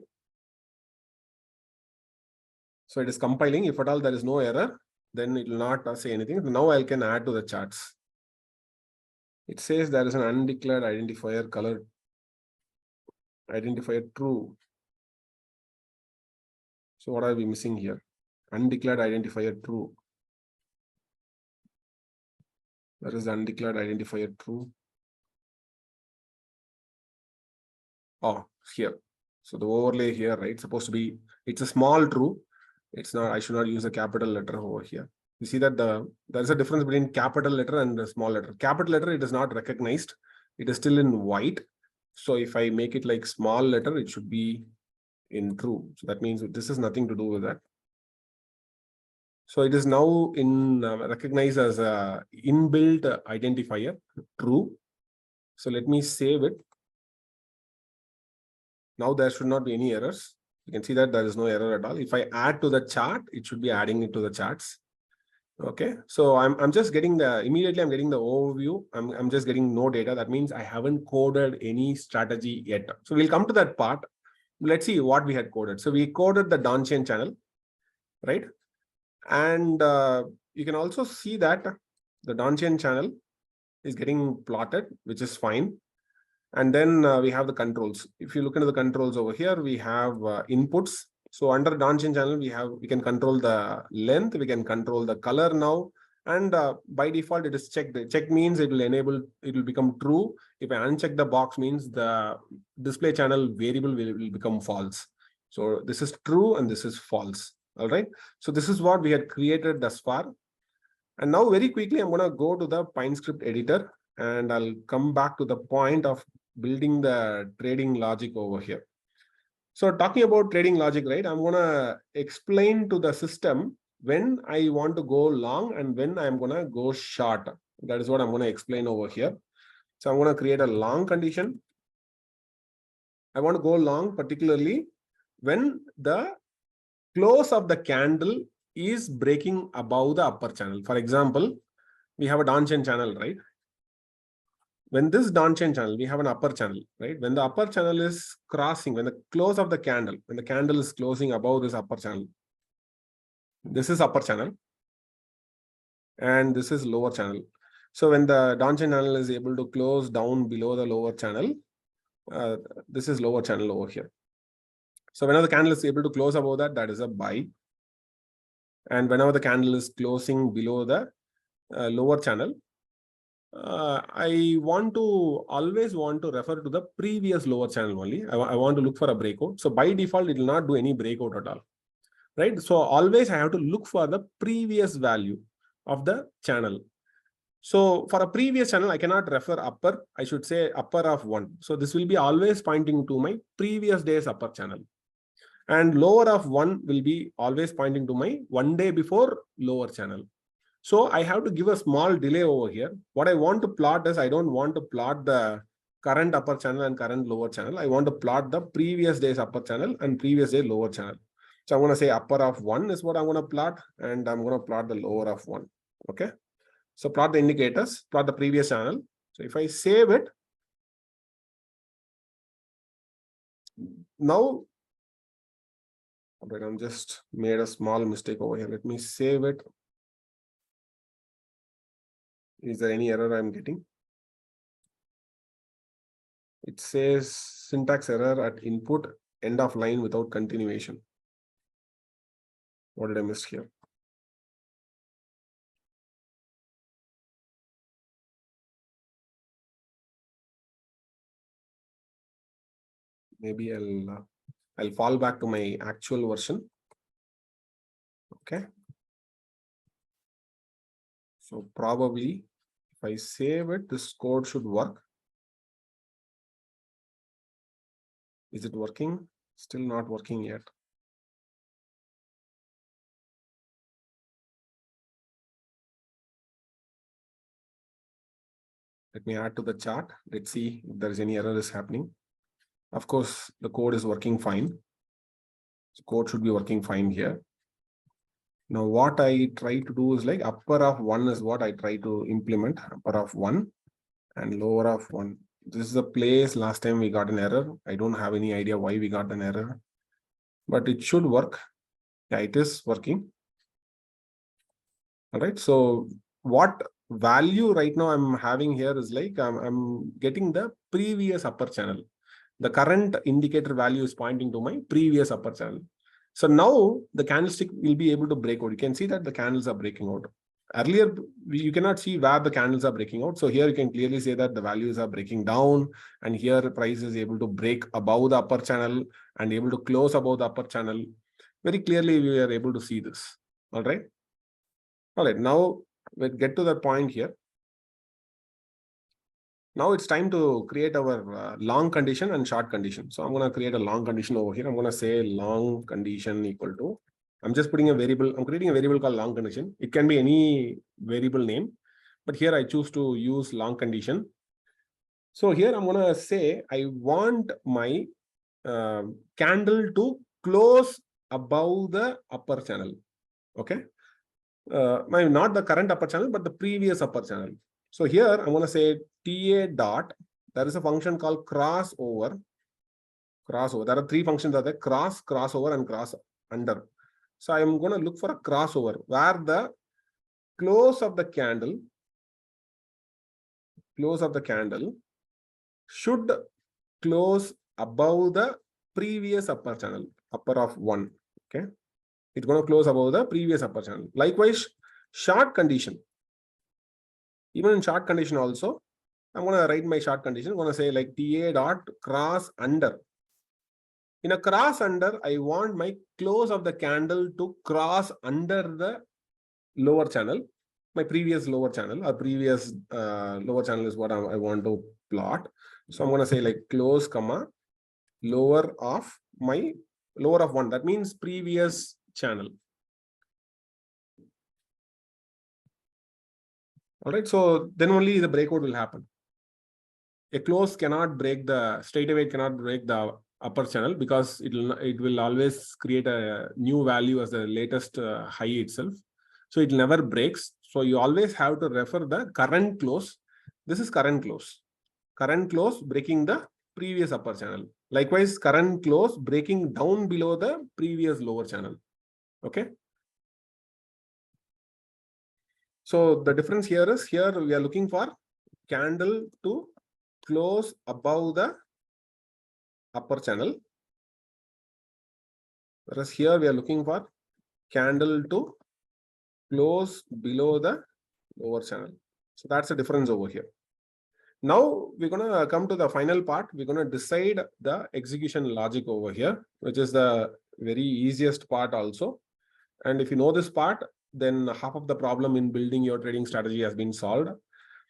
So it is compiling. If at all there is no error, then it will not say anything. Now I can add to the charts. It says there is an undeclared identifier color identifier true. So what are we missing here? Undeclared identifier true. That is the undeclared identifier true. Oh, here. So the overlay here, right? Supposed to be, it's a small true. It's not, I should not use a capital letter over here. You see that there is a difference between capital letter and the small letter. Capital letter, it is not recognized. It is still in white. So if I make it like small letter, it should be in true. So that means this is nothing to do with that. So it is now in recognized as a inbuilt identifier, true. So let me save it. Now there should not be any errors. You can see that there is no error at all. If I add to the chart, it should be adding it to the charts. Okay, so I'm just getting immediately I'm getting the overview. I'm just getting no data. That means I haven't coded any strategy yet. So we'll come to that part. Let's see what we had coded. So we coded the Donchian channel, right? And you can also see that the Donchian channel is getting plotted, which is fine. And then we have the controls. If you look into the controls over here, we have inputs. So under Donchian channel, we can control the length, we can control the color now. And by default, it is checked. Check means it will become true. If I uncheck the box means the display channel variable will become false. So this is true and this is false. All right. So this is what we had created thus far. And now very quickly, I'm going to go to the Pinescript editor and I'll come back to the point of building the trading logic over here. So talking about trading logic, right? I'm going to explain to the system when I want to go long and when I'm going to go short. That is what I'm going to explain over here. So I'm going to create a long condition. I want to go long, particularly when the close of the candle is breaking above the upper channel. For example, we have a Donchian channel, right? When this Donchian channel, we have an upper channel, right? When the upper channel is crossing, when the close of the candle, when the candle is closing above this upper channel, this is upper channel and this is lower channel. So when the Donchian channel is able to close down below the lower channel, this is lower channel over here. So whenever the candle is able to close above that, that is a buy. And whenever the candle is closing below the lower channel, I always want to refer to the previous lower channel only. I want to look for a breakout. So by default, it will not do any breakout at all, right? So always I have to look for the previous value of the channel. So for a previous channel, I cannot refer upper. I should say upper of 1. So this will be always pointing to my previous day's upper channel. And lower of 1 will be always pointing to my 1 day before lower channel. So I have to give a small delay over here. What I want to plot is, I don't want to plot the current upper channel and current lower channel. I want to plot the previous day's upper channel and previous day lower channel. So I'm going to say upper of 1 is what I'm going to plot, and I'm going to plot the lower of 1. Okay. So plot the indicators, plot the previous channel. So if I save it, now, I'm just made a small mistake over here. Let me save it. Is there any error I'm getting? It says syntax error at input, end of line without continuation. What did I miss here? Maybe I'll fall back to my actual version. Okay. So probably if I save it, this code should work. Is it working? Still not working yet. Let me add to the chart. Let's see if there is any error is happening. Of course, the code is working fine. The code should be working fine here. Now, what I try to do is like upper of 1 is what I try to implement. Upper of 1 and lower of 1. This is the place last time we got an error. I don't have any idea why we got an error, but it should work. Yeah, it is working. All right. So what value right now I'm having here is like I'm getting the previous upper channel. The current indicator value is pointing to my previous upper channel. So now the candlestick will be able to break out. You can see that the candles are breaking out. Earlier, you cannot see where the candles are breaking out. So here you can clearly say that the values are breaking down, and here the price is able to break above the upper channel and able to close above the upper channel. Very clearly, we are able to see this. All right. All right. Now we'll get to the point here. Now it's time to create our long condition and short condition. So I'm going to create a long condition over here. I'm going to say long condition equal to, I'm just putting a variable. I'm creating a variable called long condition. It can be any variable name, but here I choose to use long condition. So here I'm going to say, I want my candle to close above the upper channel. Okay. Not the current upper channel, but the previous upper channel. So here I'm going to say TA dot, there is a function called crossover. Crossover. There are 3 functions that are there: cross, crossover, and cross under. So I'm going to look for a crossover where the close of the candle should close above the previous upper channel, upper of 1. Okay. It's going to close above the previous upper channel. Likewise, short condition. Even in short condition also, I'm going to write my short condition. I'm going to say like TA dot cross under. In a cross under, I want my close of the candle to cross under the lower channel, my previous lower channel, or previous lower channel is what I want to plot. So I'm going to say like close comma lower of 1. That means previous channel. All right. So then only the breakout will happen. A close cannot break the straight away, cannot break the upper channel, because it will always create a new value as the latest high itself. So it never breaks. So you always have to refer the current close. This is current close. Current close breaking the previous upper channel. Likewise, current close breaking down below the previous lower channel. Okay. So the difference here is, here we are looking for candle to close above the upper channel, whereas here we are looking for candle to close below the lower channel. So that's the difference over here. Now we're going to come to the final part. We're going to decide the execution logic over here, which is the very easiest part also. And if you know this part, then half of the problem in building your trading strategy has been solved.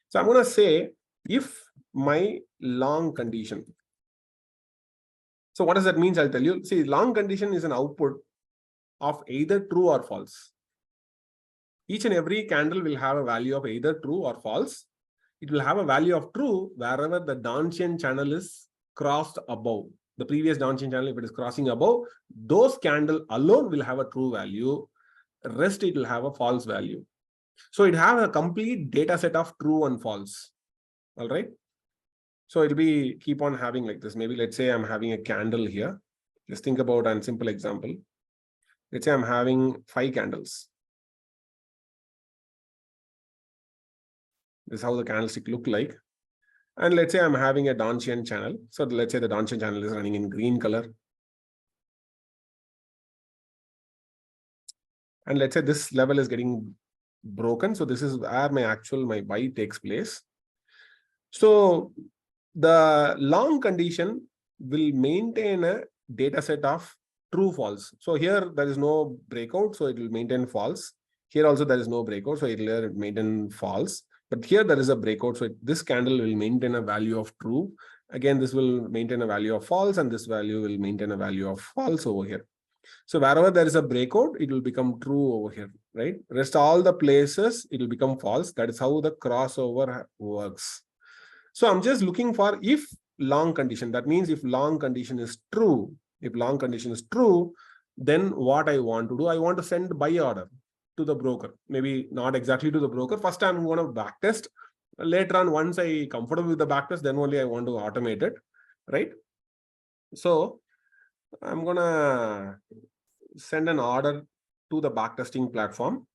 So I'm going to say, if my long condition. So what does that mean? I'll tell you. See, long condition is an output of either true or false. Each and every candle will have a value of either true or false. It will have a value of true wherever the Donchian channel is crossed above. The previous Donchian channel, if it is crossing above, those candle alone will have a true value. Rest, it will have a false value. So it have a complete data set of true and false. All right. So it'll be keep on having like this. Maybe let's say I'm having a candle here. Just think about a simple example. Let's say I'm having 5 candles. This is how the candlestick look like. And let's say I'm having a Donchian channel. So let's say the Donchian channel is running in green color. And let's say this level is getting broken. So this is where my buy takes place. So the long condition will maintain a data set of true false. So here there is no breakout, so it will maintain false. Here also there is no breakout, so it will maintain false. But here there is a breakout, so this candle will maintain a value of true. Again, this will maintain a value of false, and this value will maintain a value of false over here. So wherever there is a breakout, it will become true over here, right? Rest all the places, it will become false. That is how the crossover works. So I'm just looking for if long condition. That means if long condition is true, then what I want to do, I want to send buy order to the broker. Maybe not exactly to the broker. First, I'm going to backtest. Later on, once I comfortable with the backtest, then only I want to automate it, right? So I'm going to send an order to the backtesting platform.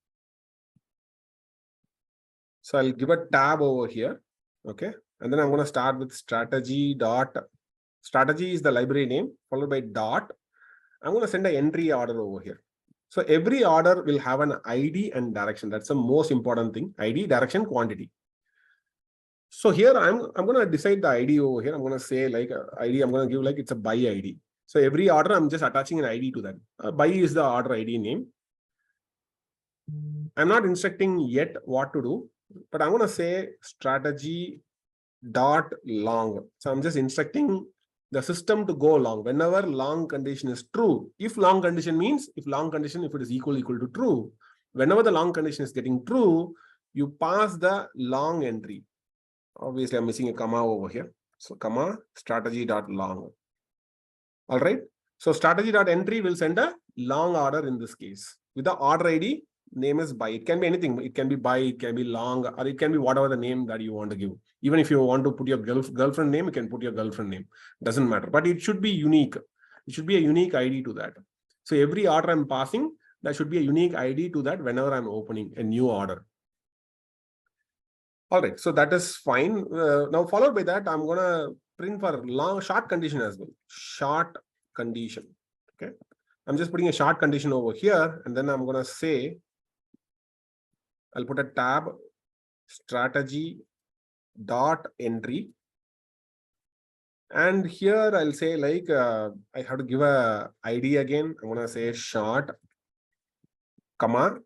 So I'll give a tab over here. Okay. And then I'm going to start with strategy is the library name, followed by dot. I'm going to send an entry order over here. So every order will have an ID and direction. That's the most important thing. ID, direction, quantity. So here I'm going to decide the ID over here. I'm going to say like ID, I'm going to give like it's a buy ID. So every order, I'm just attaching an ID to that. Buy is the order ID name. I'm not instructing yet what to do, but I'm going to say strategy dot long. So I'm just instructing the system to go long whenever long condition is true. If long condition means, if it is equal to true, whenever the long condition is getting true, you pass the long entry. Obviously, I'm missing a comma over here. So comma strategy dot long. All right. So strategy dot entry will send a long order in this case with the order ID. Name is buy. It can be anything. It can be buy, it can be long, or it can be whatever the name that you want to give. Even if you want to put your girlfriend name, you can put your girlfriend name. Doesn't matter. But it should be unique. It should be a unique ID to that. So every order I'm passing, there should be a unique ID to that whenever I'm opening a new order. All right. So that is fine. Now followed by that, I'm going to print for short condition as well. Short condition. Okay. I'm just putting a short condition over here, and then I'm going to say, I'll put a tab strategy dot entry. And here I'll say like, I have to give a ID again. I'm going to say short, comma,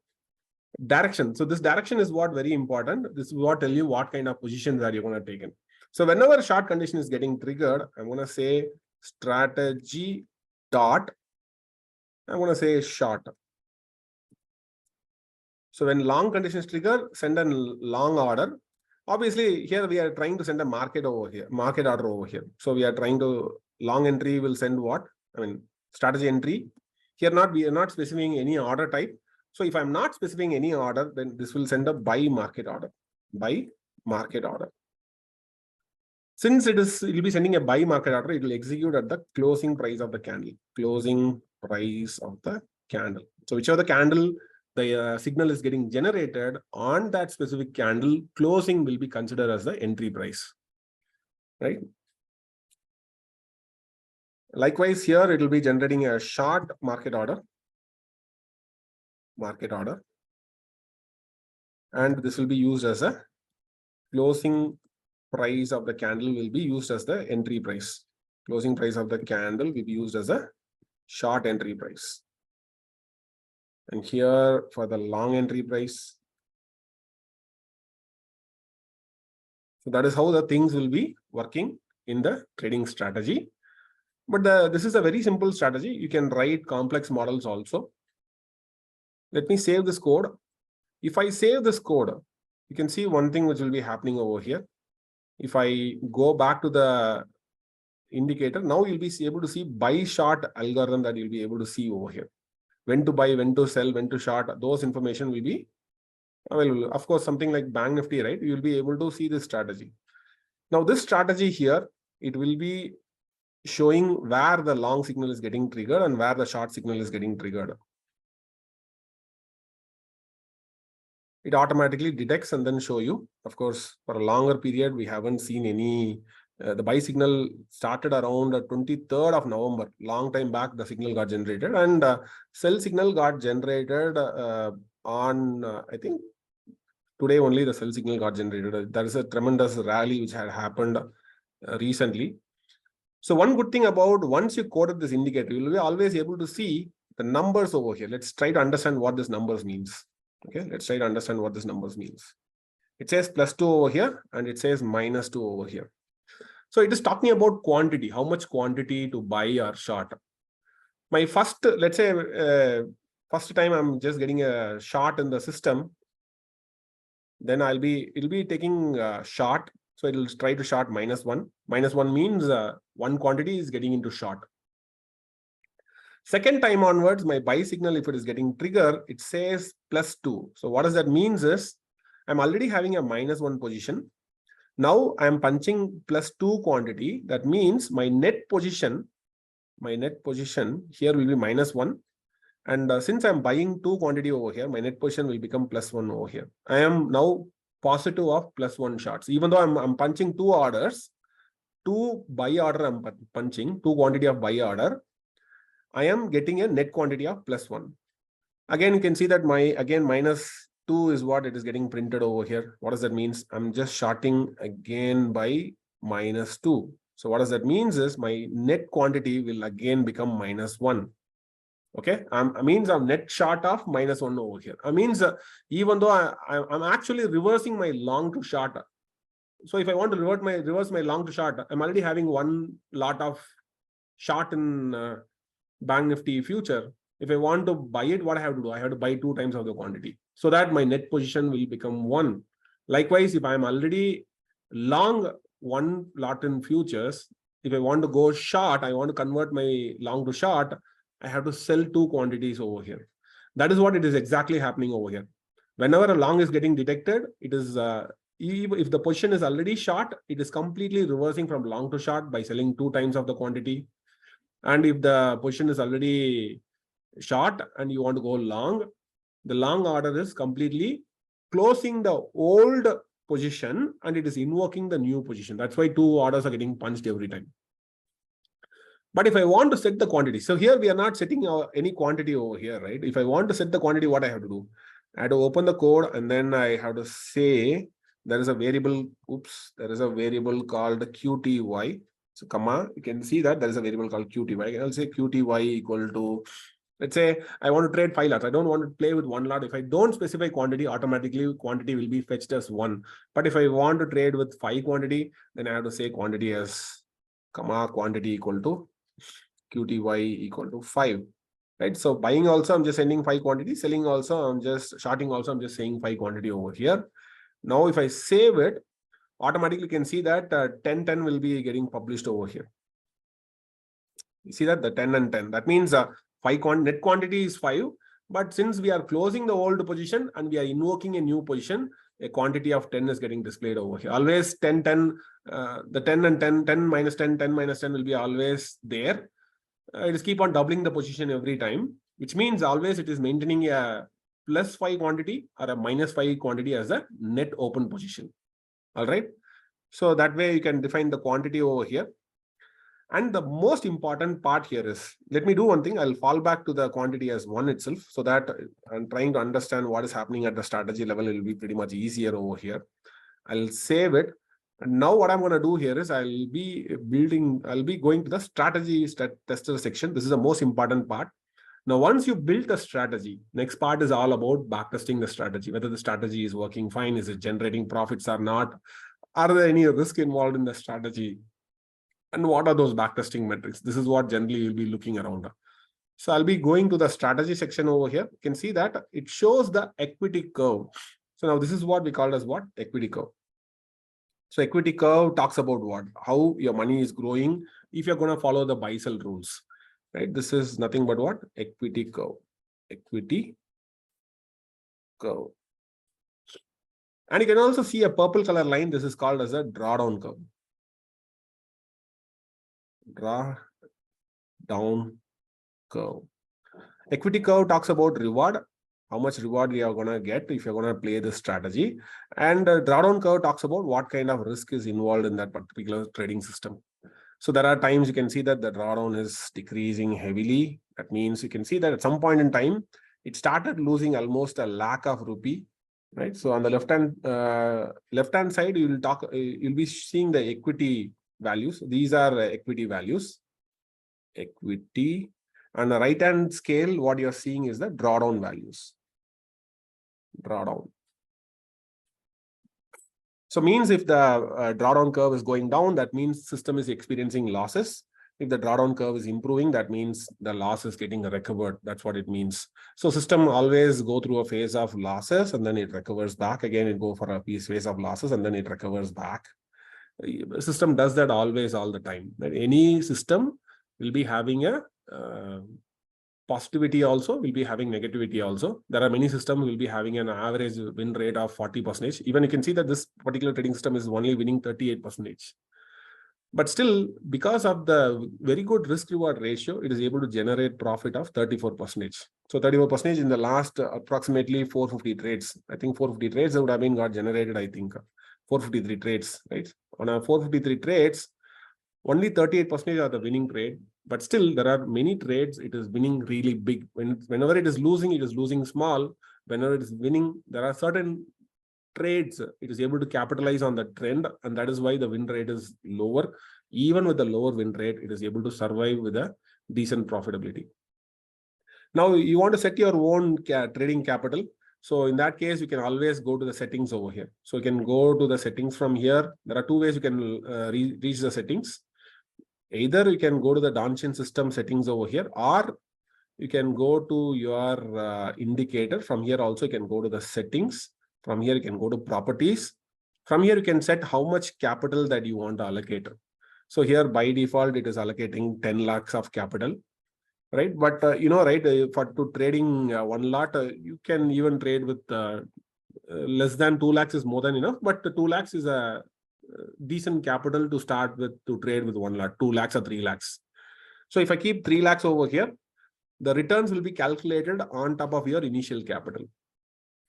direction. So this direction is what very important. This is what tell you what kind of positions that you're going to take in. So whenever short condition is getting triggered, I'm going to say strategy dot, I'm going to say short. So when long conditions trigger, send a long order. Obviously, here we are trying to send a market order over here. So we are trying to long entry will send what? I mean, strategy entry. Here we are not specifying any order type. So if I'm not specifying any order, then this will send a buy market order. Buy market order. Since it will be sending a buy market order, it will execute at the closing price of the candle. Closing price of the candle. So whichever the candle the signal is getting generated on that specific candle, closing will be considered as the entry price, right? Likewise, here it will be generating a short market order, and this will be used as a closing price of the candle will be used as the entry price. Closing price of the candle will be used as a short entry price. And here for the long entry price. So that is how the things will be working in the trading strategy. But this is a very simple strategy. You can write complex models also. Let me save this code. If I save this code, you can see one thing which will be happening over here. If I go back to the indicator, now you'll be able to see buy short algorithm that you'll be able to see over here. When to buy, when to sell, when to short, those information will be available. Of course, something like Bank Nifty, right? You'll be able to see this strategy. Now, this strategy here, it will be showing where the long signal is getting triggered and where the short signal is getting triggered. It automatically detects and then show you. Of course, for a longer period, we haven't seen any. The buy signal started around 23rd of November. Long time back, the signal got generated, and sell signal got generated on, I think, today only the sell signal got generated. There is a tremendous rally which had happened recently. So one good thing about once you coded this indicator, you will be always able to see the numbers over here. Let's try to understand what this numbers means. Okay, let's try to understand what this numbers means. It says +2 over here and it says -2 over here. So it is talking about quantity, how much quantity to buy or short. My first, let's say, first time I'm just getting a short in the system, then it'll be taking short. So it will try to short -1. -1 means one quantity is getting into short. Second time onwards, my buy signal, if it is getting trigger, it says +2. So what does that means is I'm already having a -1 position. Now I'm punching +2 quantity. That means my net position here will be -1. And since I'm buying 2 quantity over here, my net position will become +1 over here. I am now positive of +1 shots. Even though I'm punching 2 orders, 2 buy order I'm punching, 2 quantity of buy order, I am getting a net quantity of +1. Again, you can see that my -2 is what it is getting printed over here. What does that mean? I'm just shorting again by -2. So what does that mean is my net quantity will again become -1. Okay, means I'm net short of -1 over here. Means even though I'm actually reversing my long to short. So if I want to reverse my long to short, I'm already having one lot of short in Bank Nifty future. If I want to buy it, what I have to do? I have to buy 2 times of the quantity so that my net position will become 1. Likewise, if I'm already long one lot in futures, if I want to go short, I want to convert my long to short, I have to sell 2 quantities over here. That is what it is exactly happening over here. Whenever a long is getting detected, it is if the position is already short, it is completely reversing from long to short by selling 2 times of the quantity. And if the position is already short and you want to go long, the long order is completely closing the old position and it is invoking the new position. That's why 2 orders are getting punched every time. But if I want to set the quantity, so here we are not setting any quantity over here, right? If I want to set the quantity, what I have to do? I have to open the code and then I have to say there is a variable, there is a variable called QTY. So comma, you can see that there is a variable called QTY. I'll say QTY equal to, let's say I want to trade 5 lots. I don't want to play with 1 lot. If I don't specify quantity, automatically quantity will be fetched as 1. But if I want to trade with 5 quantity, then I have to say quantity as comma quantity equal to QTY equal to 5. Right? So buying also, I'm just sending 5 quantity. Selling also, I'm just shorting also, I'm just saying 5 quantity over here. Now, if I save it, automatically can see that 1010 will be getting published over here. You see that the 10 and 10. That means net quantity is 5. But since we are closing the old position and we are invoking a new position, a quantity of 10 is getting displayed over here. Always 10, 10, the 10 and 10, 10 minus 10, 10 minus 10 will be always there. It is keep on doubling the position every time, which means always it is maintaining a plus 5 quantity or a minus 5 quantity as a net open position. All right. So that way you can define the quantity over here. And the most important part here is, let me do one thing. I'll fall back to the quantity as 1 itself, so that I'm trying to understand what is happening at the strategy level. It will be pretty much easier over here. I'll save it. And now what I'm going to do here is I'll be going to the strategy tester section. This is the most important part. Now, once you build the strategy, next part is all about backtesting the strategy, whether the strategy is working fine, is it generating profits or not, are there any risk involved in the strategy, and what are those backtesting metrics? This is what generally you'll be looking around. So I'll be going to the strategy section over here. You can see that it shows the equity curve. So now this is what we call as what? Equity curve. So equity curve talks about what? How your money is growing if you're going to follow the buy-sell rules. Right? This is nothing but what? Equity curve. Equity curve. And you can also see a purple color line. This is called as a drawdown curve. Drawdown curve. Equity curve talks about reward, how much reward you are going to get if you're going to play this strategy. And drawdown curve talks about what kind of risk is involved in that particular trading system. So there are times you can see that the drawdown is decreasing heavily. That means you can see that at some point in time, it started losing almost a lakh of rupee. Right. So on the left hand side, you'll be seeing the equity values. These are equity values. Equity. On the right hand scale, what you're seeing is the drawdown values. Drawdown. So means if the drawdown curve is going down, that means system is experiencing losses. If the drawdown curve is improving, that means the loss is getting recovered. That's what it means. So system always go through a phase of losses and then it recovers back. Again, it go for a phase of losses and then it recovers back. The system does that always, all the time. But any system will be having a positivity also, will be having negativity also. There are many systems will be having an average win rate of 40%. Even you can see that this particular trading system is only winning 38%. But still, because of the very good risk reward ratio, it is able to generate profit of 34%. So 34% in the last approximately 450 trades. I think 450 trades would have been got generated, I think 453 trades, right? On a 453 trades, only 38% are the winning trade. But still, there are many trades, it is winning really big. Whenever it is losing small. Whenever it is winning, there are certain trades, it is able to capitalize on the trend, and that is why the win rate is lower. Even with the lower win rate, it is able to survive with a decent profitability. Now, you want to set your own trading capital. So in that case, you can always go to the settings over here. So you can go to the settings from here. There are two ways you can reach the settings. Either you can go to the Donchian system settings over here, or you can go to your indicator. From here also, you can go to the settings. From here, you can go to properties. From here, you can set how much capital that you want to allocate. So here, by default, it is allocating 10 lakhs of capital, right? But, for trading 1 lot, you can even trade with less than 2 lakhs is more than enough. But 2 lakhs is a decent capital to start with, to trade with 1 lot, 2 lakhs or 3 lakhs. So if I keep 3 lakhs over here, the returns will be calculated on top of your initial capital.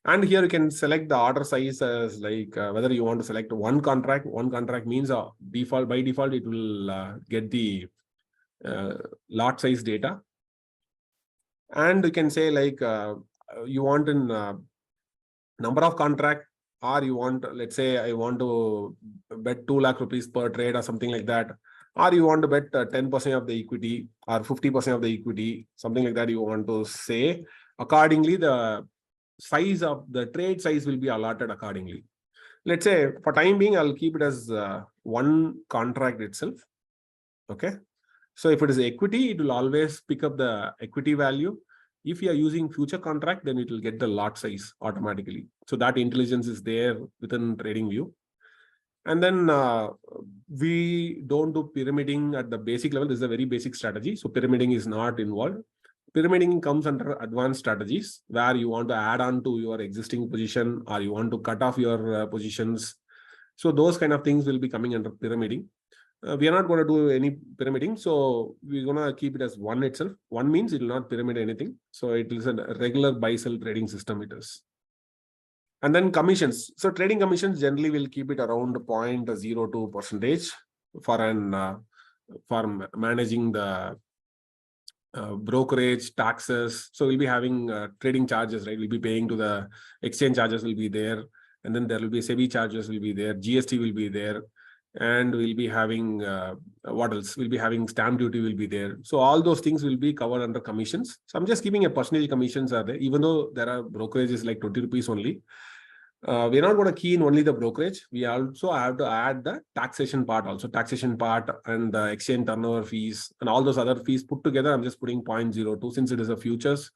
And here you can select the order size as like whether you want to select one contract. One contract means by default, it will get the lot size data. And you can say like you want in number of contract, or you want, let's say I want to bet 2 lakh rupees per trade or something like that. Or you want to bet 10% of the equity or 50% of the equity, something like that you want to say. Accordingly, the size of the trade size will be allotted accordingly. Let's say for time being, I'll keep it as one contract itself. Okay. So if it is equity, it will always pick up the equity value. If you are using future contract, then it will get the lot size automatically. So that intelligence is there within TradingView. And then We don't do pyramiding at the basic level. This is a very basic strategy. So pyramiding is not involved. Pyramiding comes under advanced strategies where you want to add on to your existing position or you want to cut off your positions. So those kind of things will be coming under pyramiding. We are not going to do any pyramiding. So we're going to keep it as one itself. One means it will not pyramid anything. So it is a regular buy-sell trading system it is. And then commissions. So trading commissions generally will keep it around 0.02% for managing the brokerage, taxes. So we'll be having trading charges, right? We'll be paying to the exchange charges will be there. And then there will be SEBI charges will be there. GST will be there. And we'll be having, what else? We'll be having stamp duty will be there. So all those things will be covered under commissions. So I'm just keeping a percentage commissions are there, even though there are brokerages like 20 rupees only. We're not going to key in only the brokerage. We also have to add the taxation part also. Taxation part and the exchange turnover fees and all those other fees put together. I'm just putting 0.02 since it is a futures.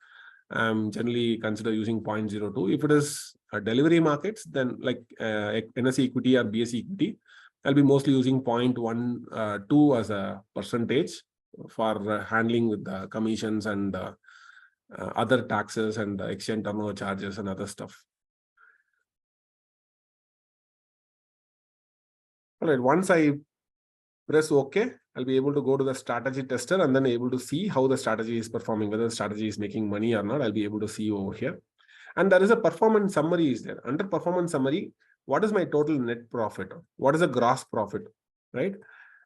Generally consider using 0.02. If it is a delivery markets, then like NSE equity or BSE equity, I'll be mostly using 0.12 as a percentage for handling with the commissions and other taxes and the exchange turnover charges and other stuff. All right, once I press OK, I'll be able to go to the strategy tester and then able to see how the strategy is performing, whether the strategy is making money or not. I'll be able to see over here. And there is a performance summary is there. Under performance summary, what is my total net profit? What is the gross profit, right?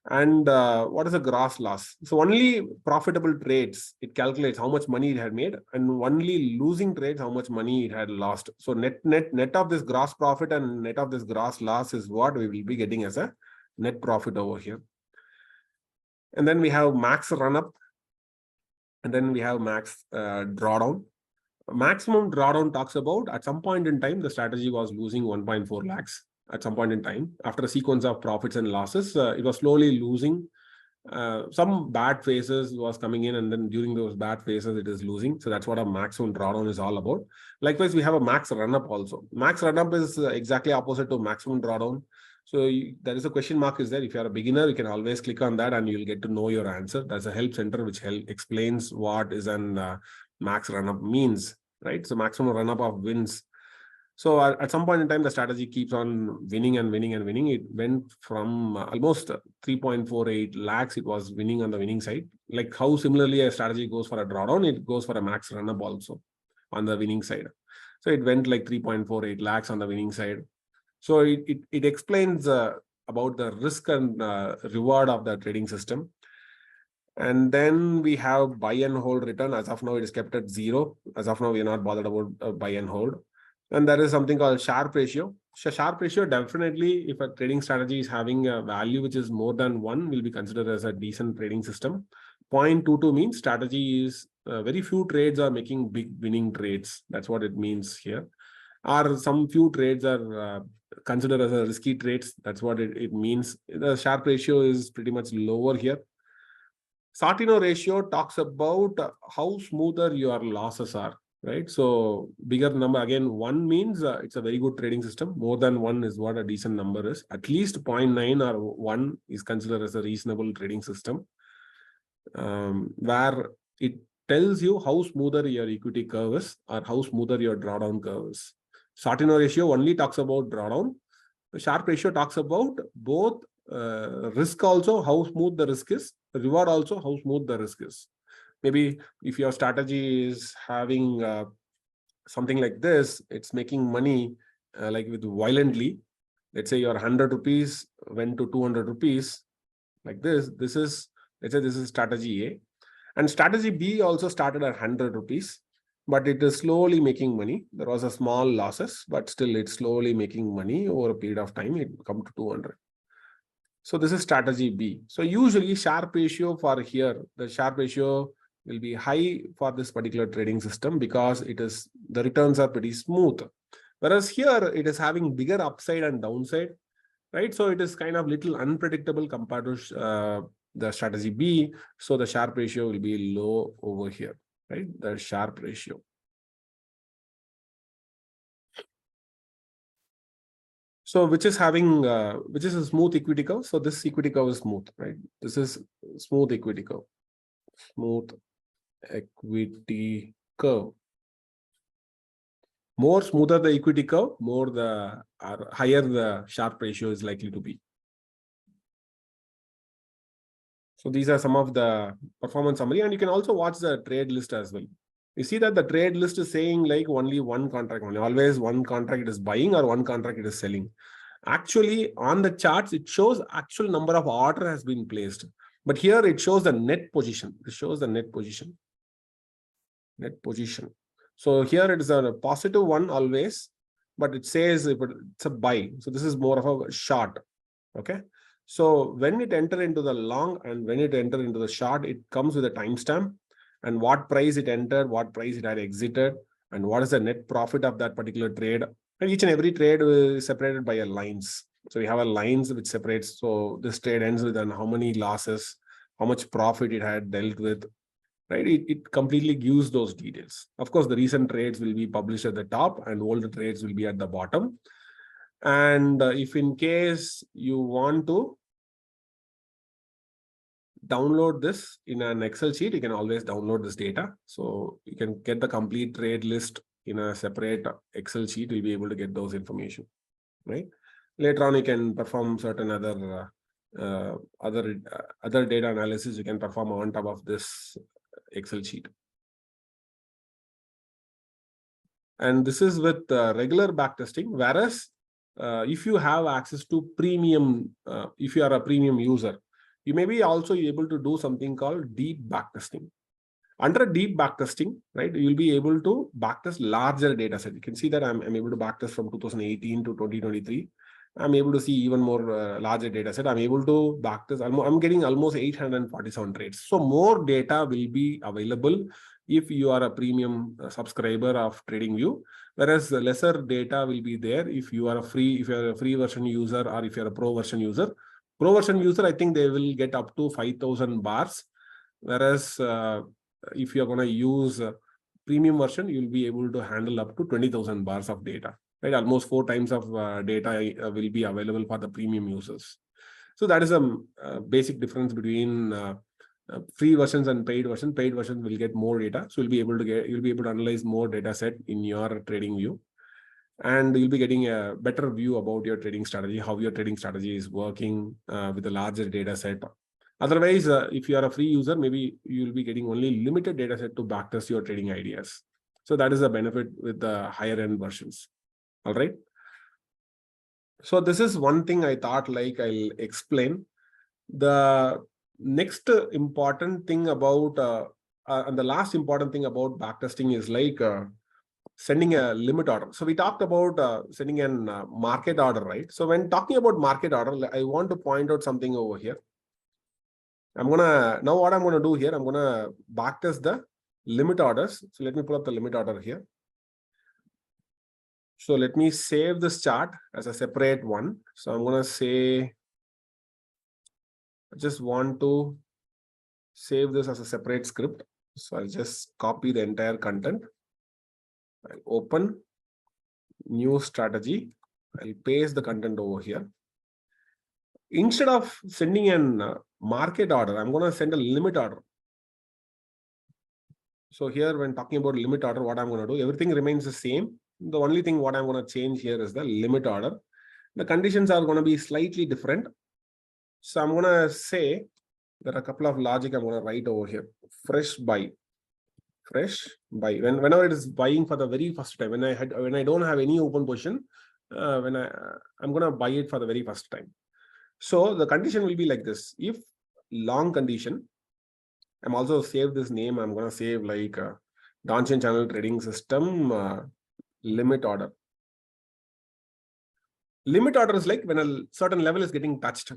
And what is the gross loss? So only profitable trades, it calculates how much money it had made, and only losing trades, how much money it had lost. So net of this gross profit and net of this gross loss is what we will be getting as a net profit over here. And then we have max run up, and then we have max drawdown. Maximum drawdown talks about at some point in time, the strategy was losing 1.4 lakhs. At some point in time, after a sequence of profits and losses, it was slowly losing. Some bad phases was coming in, and then during those bad phases, it is losing. So that's what a maximum drawdown is all about. Likewise, we have a max run-up also. Max run-up is exactly opposite to maximum drawdown. So there is a question mark is there. If you are a beginner, you can always click on that and you'll get to know your answer. There's a help center which explains what is an max run-up means, right? So maximum run-up of wins. So at some point in time, the strategy keeps on winning and winning and winning. It went from almost 3.48 lakhs. It was winning on the winning side. Like how similarly a strategy goes for a drawdown, it goes for a max run-up also on the winning side. So it went like 3.48 lakhs on the winning side. So it explains about the risk and reward of the trading system. And then we have buy and hold return. As of now, it is kept at 0. As of now, we are not bothered about buy and hold. And there is something called Sharpe ratio. So Sharpe ratio, definitely, if a trading strategy is having a value which is more than 1, will be considered as a decent trading system. 0.22 means strategy is very few trades are making big winning trades. That's what it means here. Or some few trades are considered as a risky trades. That's what it means. The Sharpe ratio is pretty much lower here. Sortino ratio talks about how smoother your losses are. Right. So bigger number, again, 1 means it's a very good trading system. More than 1 is what a decent number is. At least 0.9 or 1 is considered as a reasonable trading system, where it tells you how smoother your equity curve is or how smoother your drawdown curve is. Sortino ratio only talks about drawdown. The Sharpe ratio talks about both risk also, how smooth the risk is, reward also, how smooth the risk is. Maybe if your strategy is having something like this, it's making money like with violently. Let's say your 100 rupees went to 200 rupees like this. This is, let's say this is strategy A. And strategy B also started at 100 rupees, but it is slowly making money. There was a small losses, but still it's slowly making money over a period of time. It come to 200. So this is strategy B. So usually Sharpe ratio for here, the Sharpe ratio will be high for this particular trading system because the returns are pretty smooth. Whereas here it is having bigger upside and downside, right? So it is kind of little unpredictable compared to the strategy B. So the Sharpe ratio will be low over here, right? The Sharpe ratio. So which is having, which is a smooth equity curve. So this equity curve is smooth, right? This is smooth equity curve. Smooth equity curve. More smoother the equity curve, more the higher the Sharpe ratio is likely to be. So these are some of the performance summary, and you can also watch the trade list as well. You see that the trade list is saying like only one contract, only always one contract is buying or one contract it is selling. Actually, on the charts, it shows actual number of order has been placed. But here it shows the net position. It shows the net position. Net position. So here it is a positive one always, but it says it's a buy. So this is more of a short. Okay. So when it enter into the long and when it enter into the short, it comes with a timestamp and what price it entered, what price it had exited, and what is the net profit of that particular trade. And each and every trade is separated by a lines. So we have a lines which separates. So this trade ends with how many losses, how much profit it had dealt with, right? It completely gives those details. Of course, the recent trades will be published at the top and older trades will be at the bottom. And if in case you want to download this in an Excel sheet, you can always download this data. So you can get the complete trade list in a separate Excel sheet. You'll be able to get those information, right? Later on, you can perform certain other data analysis you can perform on top of this Excel sheet. And this is with regular backtesting, whereas if you have access to premium, if you are a premium user, you may be also able to do something called deep backtesting. Under deep backtesting, right, you'll be able to backtest larger data set. You can see that I'm able to backtest from 2018 to 2023. I'm able to see even more larger data set. I'm able to backtest. I'm getting almost 847 trades. So more data will be available if you are a premium subscriber of TradingView, whereas lesser data will be there if you are a free version user or if you're a pro version user. Pro version user, I think they will get up to 5,000 bars, whereas if you're going to use premium version, you'll be able to handle up to 20,000 bars of data, right? Almost 4 times of data will be available for the premium users. So that is a basic difference between free versions and paid version. Paid version will get more data, so you'll be able to analyze more data set in your TradingView, and you'll be getting a better view about your trading strategy, how your trading strategy is working with a larger data set. Otherwise, if you are a free user, maybe you'll be getting only limited data set to backtest your trading ideas. So that is a benefit with the higher end versions. All right. So this is one thing I thought like I'll explain. The next important thing about and the last important thing about backtesting is like sending a limit order. So we talked about sending a market order, right? So when talking about market order, I want to point out something over here. Now what I'm gonna do here, I'm gonna backtest the limit orders. So let me pull up the limit order here. So let me save this chart as a separate one. So I'm gonna say, I just want to save this as a separate script. So I'll just copy the entire content. I'll open new strategy. I'll paste the content over here. Instead of sending a market order, I'm going to send a limit order. So here, when talking about limit order, what I'm going to do, everything remains the same. The only thing what I'm going to change here is the limit order. The conditions are going to be slightly different. So I'm going to say there are a couple of logic I'm going to write over here. Fresh buy. Whenever it is buying for the very first time, when I don't have any open position, I'm going to buy it for the very first time. So the condition will be like this. If long condition, I'm also save this name. I'm going to save like Donchian channel trading system limit order. Limit order is like when a certain level is getting touched.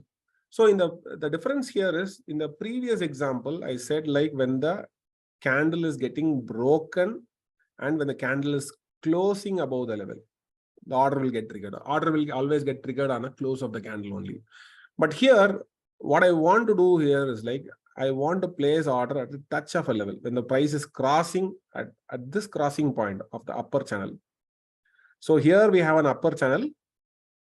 So in the difference here is, in the previous example, I said like when the candle is getting broken and when the candle is closing above the level, the order will get triggered. Order will always get triggered on a close of the candle only. But here, what I want to do here is like, I want to place order at the touch of a level when the price is crossing at this crossing point of the upper channel. So here we have an upper channel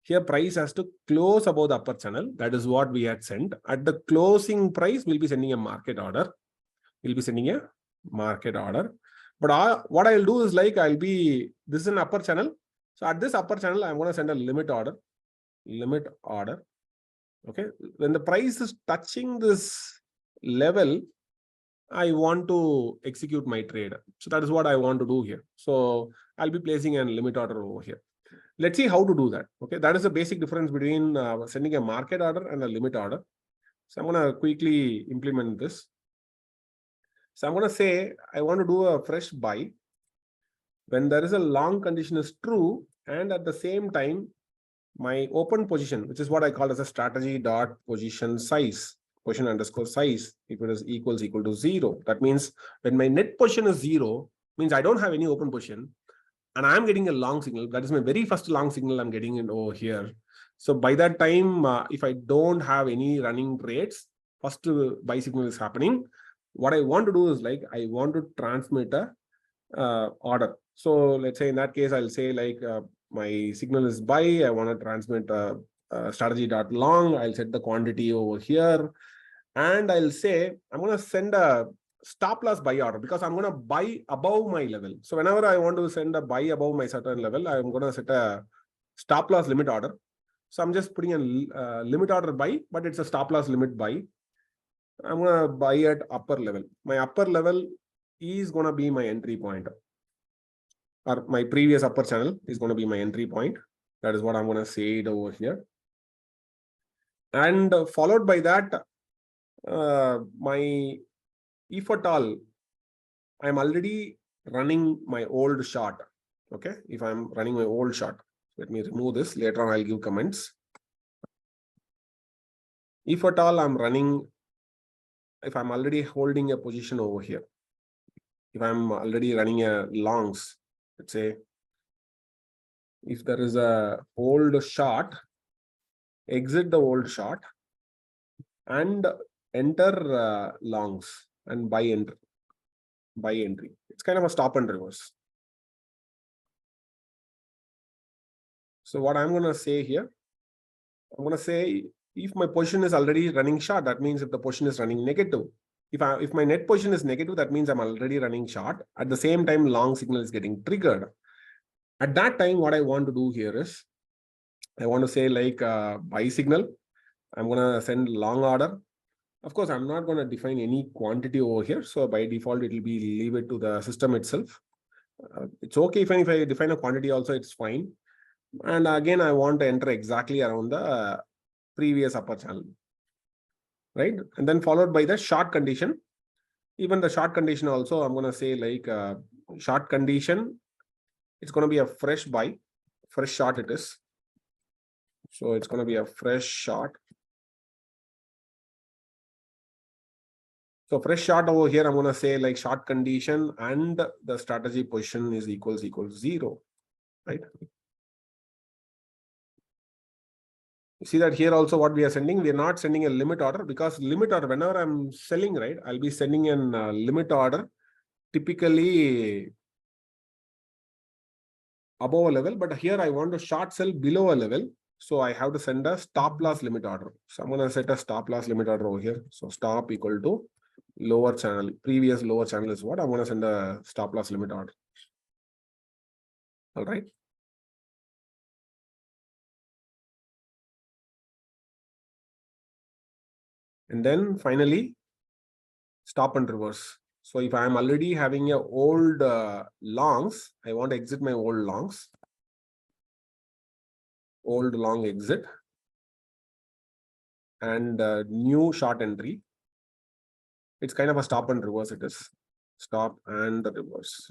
Here price has to close above the upper channel. That is what we had sent. At the closing price, we'll be sending a market order. We'll be sending a market order. But what I'll do is like, this is an upper channel. So at this upper channel, I'm going to send a limit order. Limit order. Okay. When the price is touching this level, I want to execute my trade. So that is what I want to do here. So I'll be placing a limit order over here. Let's see how to do that. Okay. That is the basic difference between sending a market order and a limit order. So I'm going to quickly implement this. So I'm going to say, I want to do a fresh buy when there is a long condition is true. And at the same time, my open position, which is what I call as a strategy dot position size, position underscore size, if it is equal to 0. That means when my net position is 0, means I don't have any open position and I'm getting a long signal. That is my very first long signal I'm getting it over here. So by that time, if I don't have any running trades, first buy signal is happening. What I want to do is like, I want to transmit a order. So let's say in that case, I'll say like my signal is buy. I want to transmit a strategy dot long. I'll set the quantity over here. And I'll say, I'm going to send a stop loss buy order because I'm going to buy above my level. So whenever I want to send a buy above my certain level, I'm going to set a stop loss limit order. So I'm just putting a limit order buy, but it's a stop loss limit buy. I'm going to buy at upper level. My upper level is going to be my entry point, or my previous upper channel is going to be my entry point. That is what I'm going to say it over here. And followed by that, if at all, I'm already running my old short. Okay. If I'm running my old short, let me remove this. Later on, I'll give comments. If at all I'm running, if I'm already holding a position over here, if I'm already running a longs, let's say, if there is a old short, exit the old short and enter longs and buy entry. It's kind of a stop and reverse. So what I'm going to say here, I'm going to say if my position is already running short, that means if the position is running negative. If my net position is negative, that means I'm already running short. At the same time, long signal is getting triggered. At that time, what I want to do here is, I want to say like buy signal. I'm going to send long order. Of course, I'm not going to define any quantity over here. So by default, it will be leave it to the system itself. It's okay if I define a quantity also, it's fine. And again, I want to enter exactly around the previous upper channel, right? And then followed by the short condition. Even the short condition also, I'm going to say like short condition, it's going to be a fresh buy, fresh short it is. So it's going to be a fresh short. So fresh short over here, I'm going to say like short condition and the strategy position is equals 0, right? You see that here also what we are sending, we are not sending a limit order because limit order, whenever I'm selling, right, I'll be sending an limit order typically above a level, but here I want to short sell below a level. So I have to send a stop loss limit order. So I'm going to set a stop loss limit order over here. So stop equal to lower channel. Previous lower channel is what I'm going to send a stop loss limit order. All right. And then finally, stop and reverse. So if I'm already having a old longs, I want to exit my old longs. Old long exit. And new short entry. It's kind of a stop and reverse. It is stop and reverse.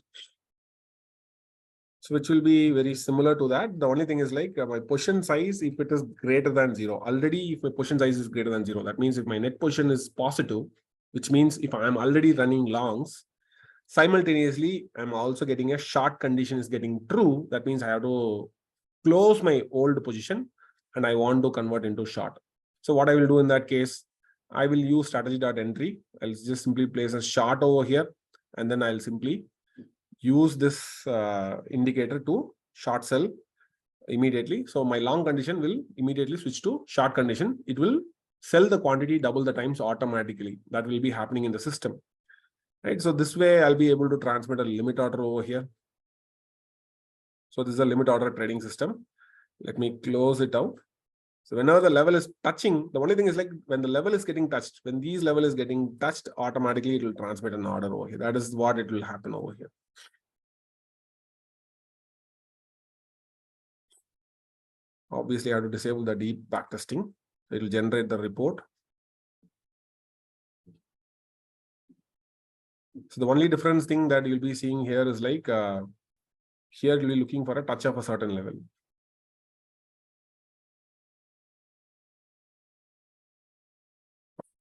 So which will be very similar to that. The only thing is like my position size, if it is greater than 0, already if my position size is greater than 0, that means if my net position is positive, which means if I'm already running longs, simultaneously, I'm also getting a short condition is getting true. That means I have to close my old position and I want to convert into short. So what I will do in that case, I will use strategy.entry. I'll just simply place a short over here and then I'll simply use this indicator to short sell immediately. So my long condition will immediately switch to short condition. It will sell the quantity double the times automatically. That will be happening in the system. Right. So this way I'll be able to transmit a limit order over here. So this is a limit order trading system. Let me close it out. So whenever the level is touching, the only thing is like when the level is getting touched, when these level is getting touched, automatically it will transmit an order over here. That is what it will happen over here. Obviously, I have to disable the deep backtesting. It will generate the report. So the only difference thing that you'll be seeing here is like here you'll be looking for a touch of a certain level.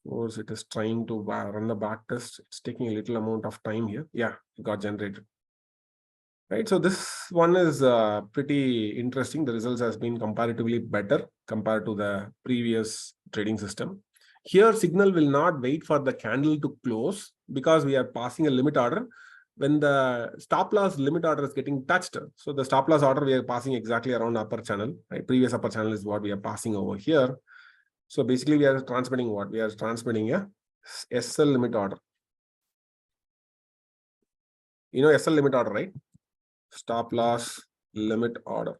Of course, it is trying to run the backtest. It's taking a little amount of time here. Yeah, it got generated. Right, so this one is pretty interesting. The results has been comparatively better compared to the previous trading system. Here, signal will not wait for the candle to close because we are passing a limit order. When the stop loss limit order is getting touched, so the stop loss order we are passing exactly around upper channel. Right, previous upper channel is what we are passing over here. So basically, we are transmitting what? We are transmitting a SL limit order. You know SL limit order, right? Stop loss limit order.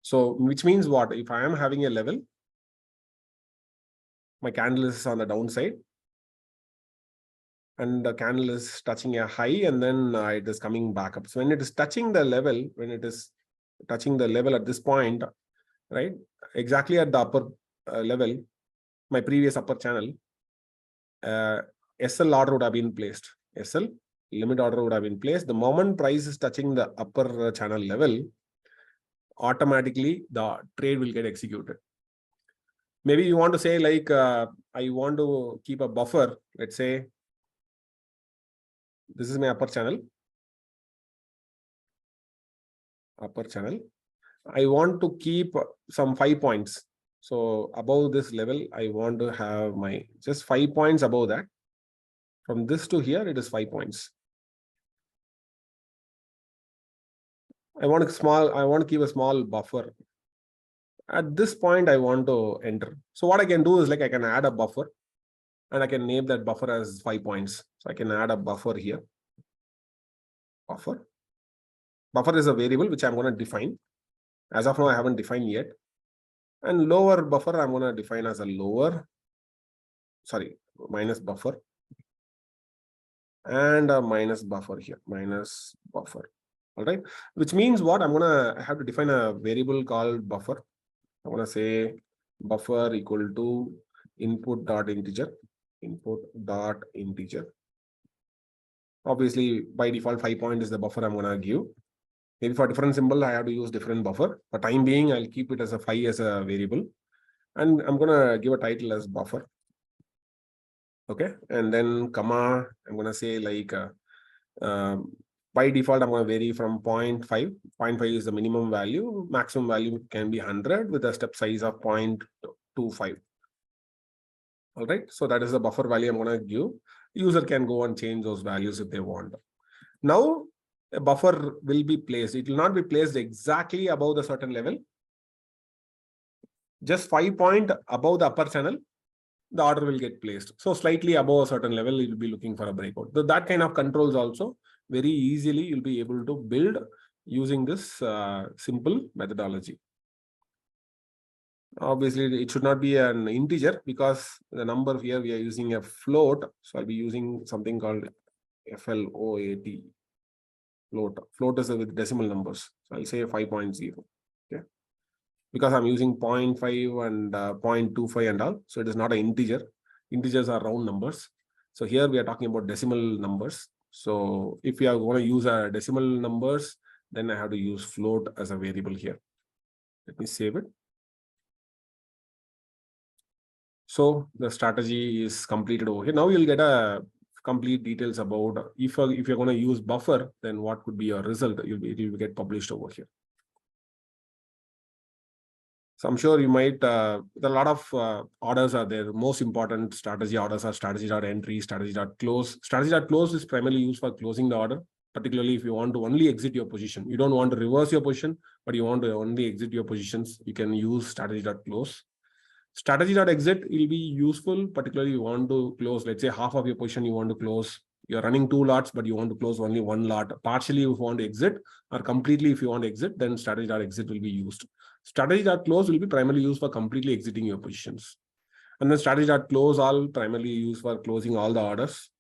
So which means what? If I am having a level, my candle is on the downside and the candle is touching a high and then it is coming back up. So when it is touching the level, when it is touching the level at this point, right, exactly at the upper level, my previous upper channel, SL order would have been placed. SL limit order would have been placed. The moment price is touching the upper channel level, automatically the trade will get executed. Maybe you want to say like, I want to keep a buffer. Let's say this is my upper channel. I want to keep some 5 points. So above this level, I want to have my just 5 points above that. From this to here, it is 5 points. I want to keep a small buffer. At this point, I want to enter. So what I can do is like I can add a buffer and I can name that buffer as 5 points. So I can add a buffer here. Buffer is a variable which I'm going to define. As of now, I haven't defined yet. And lower buffer, I'm going to define as a minus buffer. And a minus buffer here, minus buffer. All right. Which means what? I have to define a variable called buffer. I want to say buffer equal to input.integer. Obviously, by default, 5 point is the buffer I'm going to give. Maybe for different symbol, I have to use different buffer. For time being, I'll keep it as a 5 as a variable. And I'm going to give a title as buffer. Okay. And then comma, I'm going to say like, by default, I'm going to vary from 0.5. 0.5 is the minimum value. Maximum value can be 100 with a step size of 0.25. All right. So that is the buffer value I'm going to give. User can go and change those values if they want. Now, a buffer will be placed. It will not be placed exactly above the certain level. Just 5 point above the upper channel, the order will get placed. So slightly above a certain level, it will be looking for a breakout. So that kind of controls also very easily you'll be able to build using this simple methodology. Obviously, it should not be an integer because the number here we are using a float. So I'll be using something called FLOAT. Float is with decimal numbers. So I'll say 5.0. Okay. Because I'm using 0.5 and 0.25 and all. So it is not an integer. Integers are round numbers. So here we are talking about decimal numbers. So if you are going to use a decimal numbers, then I have to use float as a variable here. Let me save it. So the strategy is completed over here. Now you'll get a complete details about if you're going to use buffer, then what could be your result. It will get published over here. So I'm sure you might, there are a lot of orders are there. Most important strategy orders are strategy.entry, strategy.close. Strategy.close is primarily used for closing the order. particularly if you want to only exit your position. You don't want to reverse your position, but you want to only exit your positions. You can use strategy.close. Strategy.exit will be useful, particularly you want to close, let's say half of your position you want to close. You're running 2 lots, but you want to close only 1 lot. Partially if you want to exit, or completely if you want to exit, then strategy.exit will be used. Strategy.close will be primarily used for completely exiting your positions. And then strategy.close all primarily used for closing all the orders.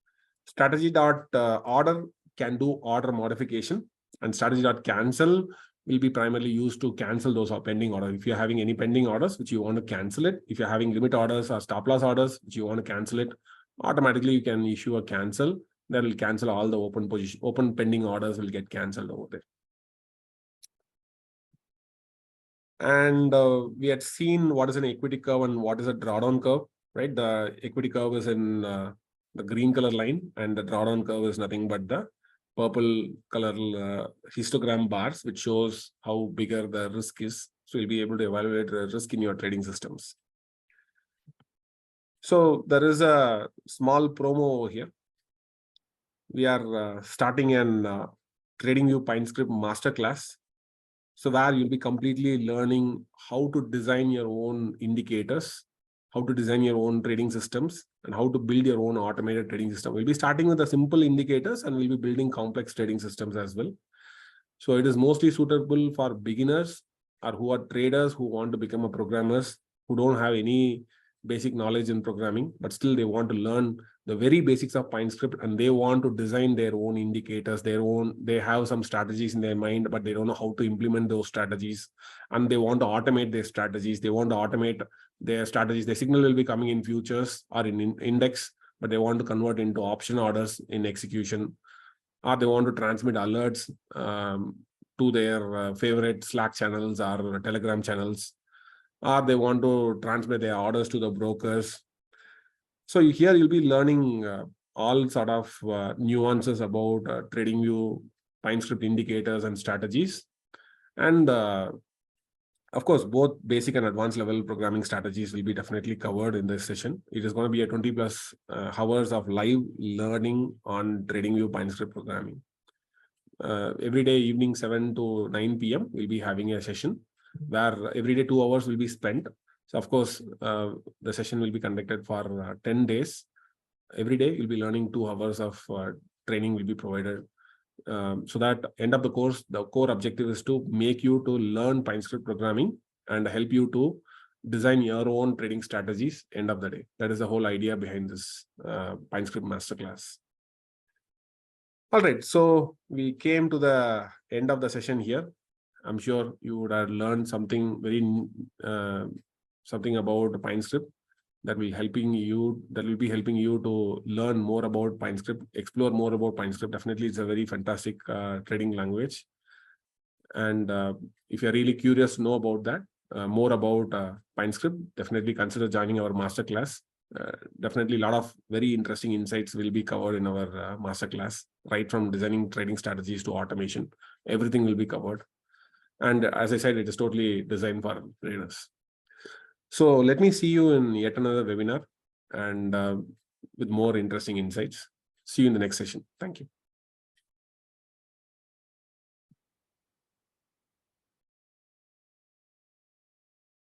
Strategy.order can do order modification, and strategy.cancel will be primarily used to cancel those pending orders. If you're having any pending orders which you want to cancel it, if you're having limit orders or stop loss orders which you want to cancel it, automatically you can issue a cancel. That will cancel all the open pending orders will get canceled over there. And we had seen what is an equity curve and what is a drawdown curve, right? The equity curve is in the green color line, and the drawdown curve is nothing but the purple color histogram bars, which shows how bigger the risk is. So you'll be able to evaluate the risk in your trading systems. So there is a small promo over here. We are starting an TradingView Pinescript Masterclass. So where you'll be completely learning how to design your own indicators, how to design your own trading systems, and how to build your own automated trading system. We'll be starting with the simple indicators, and we'll be building complex trading systems as well. So it is mostly suitable for beginners or who are traders who want to become a programmers, who don't have any basic knowledge in programming, but still they want to learn the very basics of Pinescript, and they want to design their own indicators, they have some strategies in their mind, but they don't know how to implement those strategies, and they want to automate their strategies. They want to automate their strategies. The signal will be coming in futures or in index, but they want to convert into option orders in execution, or they want to transmit alerts to their favorite Slack channels or Telegram channels, or they want to transmit their orders to the brokers. So here you'll be learning all sort of nuances about TradingView Pinescript indicators and strategies. And of course, both basic and advanced level programming strategies will be definitely covered in this session. It is going to be a 20 plus hours of live learning on TradingView Pinescript programming. Every day evening 7 to 9 p.m. we'll be having a session where every day 2 hours will be spent. So of course, the session will be conducted for 10 days. Every day you'll be learning 2 hours of training will be provided. So that end of the course, the core objective is to make you to learn Pinescript programming and help you to design your own trading strategies end of the day. That is the whole idea behind this Pinescript Masterclass. All right, so we came to the end of the session here. I'm sure you would have learned something something about Pinescript that will be helping you to learn more about Pinescript, explore more about Pinescript. Definitely, it's a very fantastic trading language. And if you're really curious to know about that, more about Pinescript, definitely consider joining our masterclass. Definitely a lot of very interesting insights will be covered in our masterclass, right from designing trading strategies to automation. Everything will be covered. And as I said, it is totally designed for traders. So let me see you in yet another webinar and with more interesting insights. See you in the next session. Thank you.